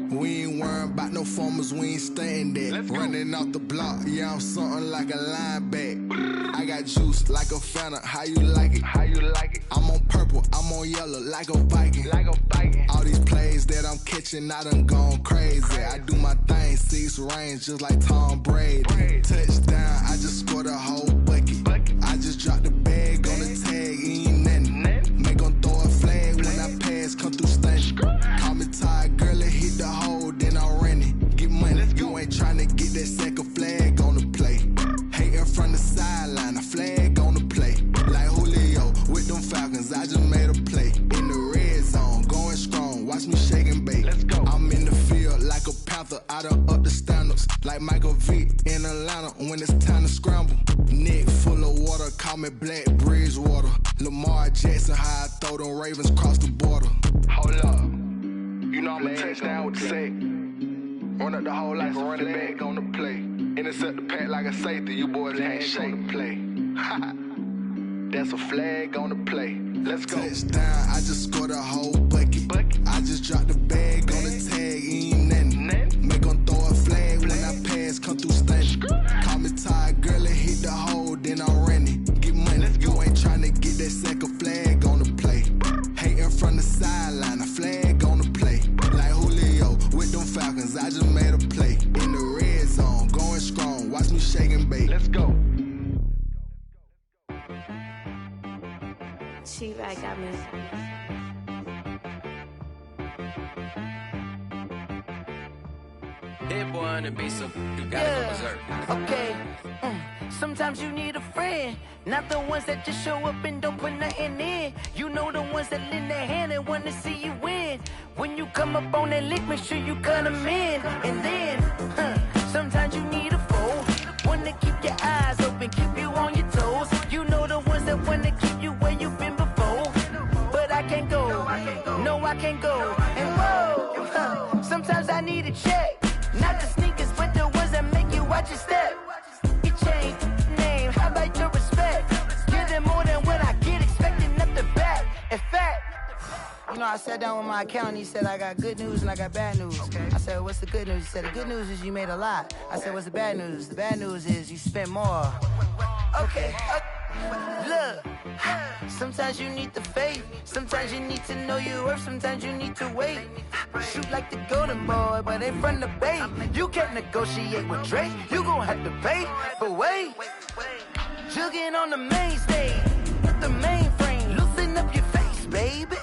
Speaker 10: We ain't worrying about no formers, we ain't staying there. Running off the block, yeah, I'm something like a linebacker. I got juice like a Fanta, how you like it? How you like it? I'm on purple, I'm on yellow, like a Viking. Like a Viking. All these plays that I'm catching, I done gone crazy. I do my thing, 6 range, just like Tom Brady. Touchdown, I just scored a whole bucket. I just dropped the bag on the tag, ain't nothing. Make 'em throw a flag when I pass, come through stunning. Call me tired, girl, and hit the hole, then I'm running. Get money, you ain't tryna get that second flag on the play. Hating from the sideline, a flag on the play. Like Julio with them Falcons, I just made a play. In the red zone, going strong, watch me shake and bake. Let's go. I'm in the field like a Panther, I done up the standards. Like Michael Vick in Atlanta when it's time to scramble. Neck full of water, call me Black Bridgewater. Lamar Jackson, how I throw them Ravens cross the border. Hold up. You know I'm a touchdown with the sack. Run up the hole like a running back on the play. Intercept the pack like a safety, you boys can't shake the play. That's a flag on the play. Let's go. Touchdown, I just scored a whole bucket. I just dropped the bag on the tag, ain't nothing. Make 'em throw a flag when I pass, come through stunning. Call me tired, girl, and hit the hole, then I'm running. Get money, you ain't tryna get that second flag on the play. Hating from the sideline, a flag on the play. Like Julio cause I just made a play. In the red zone, going strong. Watch me shake and bake. Let's go.
Speaker 11: T-Rack got me.
Speaker 12: Hit boy on the beat, so you gotta go berserk.
Speaker 6: Okay. Sometimes you need a friend, not the ones that just show up and don't put nothing in. You know the ones that lend their hand and wanna see you win. When you come up on that lick, make sure you cut them in. And then, sometimes you need a foe, one to keep your eyes open, keep you on your toes. You know the ones that wanna keep you where you've been before. But I can't go, no I can't go. And whoa, sometimes I need a check. Not the sneakers, but the ones that make you watch your step. You change name, how about your respect? Give them more than what I get, expecting up the back. In fact, you know, I sat down with my accountant, he said, I got good news and I got bad news. Okay. I said, what's the good news? He said, the good news is you made a lot. I said, what's the bad news? The bad news is you spent more. Okay. Look, sometimes you need the faith, sometimes you need to know your worth, sometimes you need to wait. Shoot like the golden boy, but ain't from the bay. You can't negotiate with Drake, you gon' have to pay. But wait, jugging on the main stage, with the mainframe, loosen up your face, baby.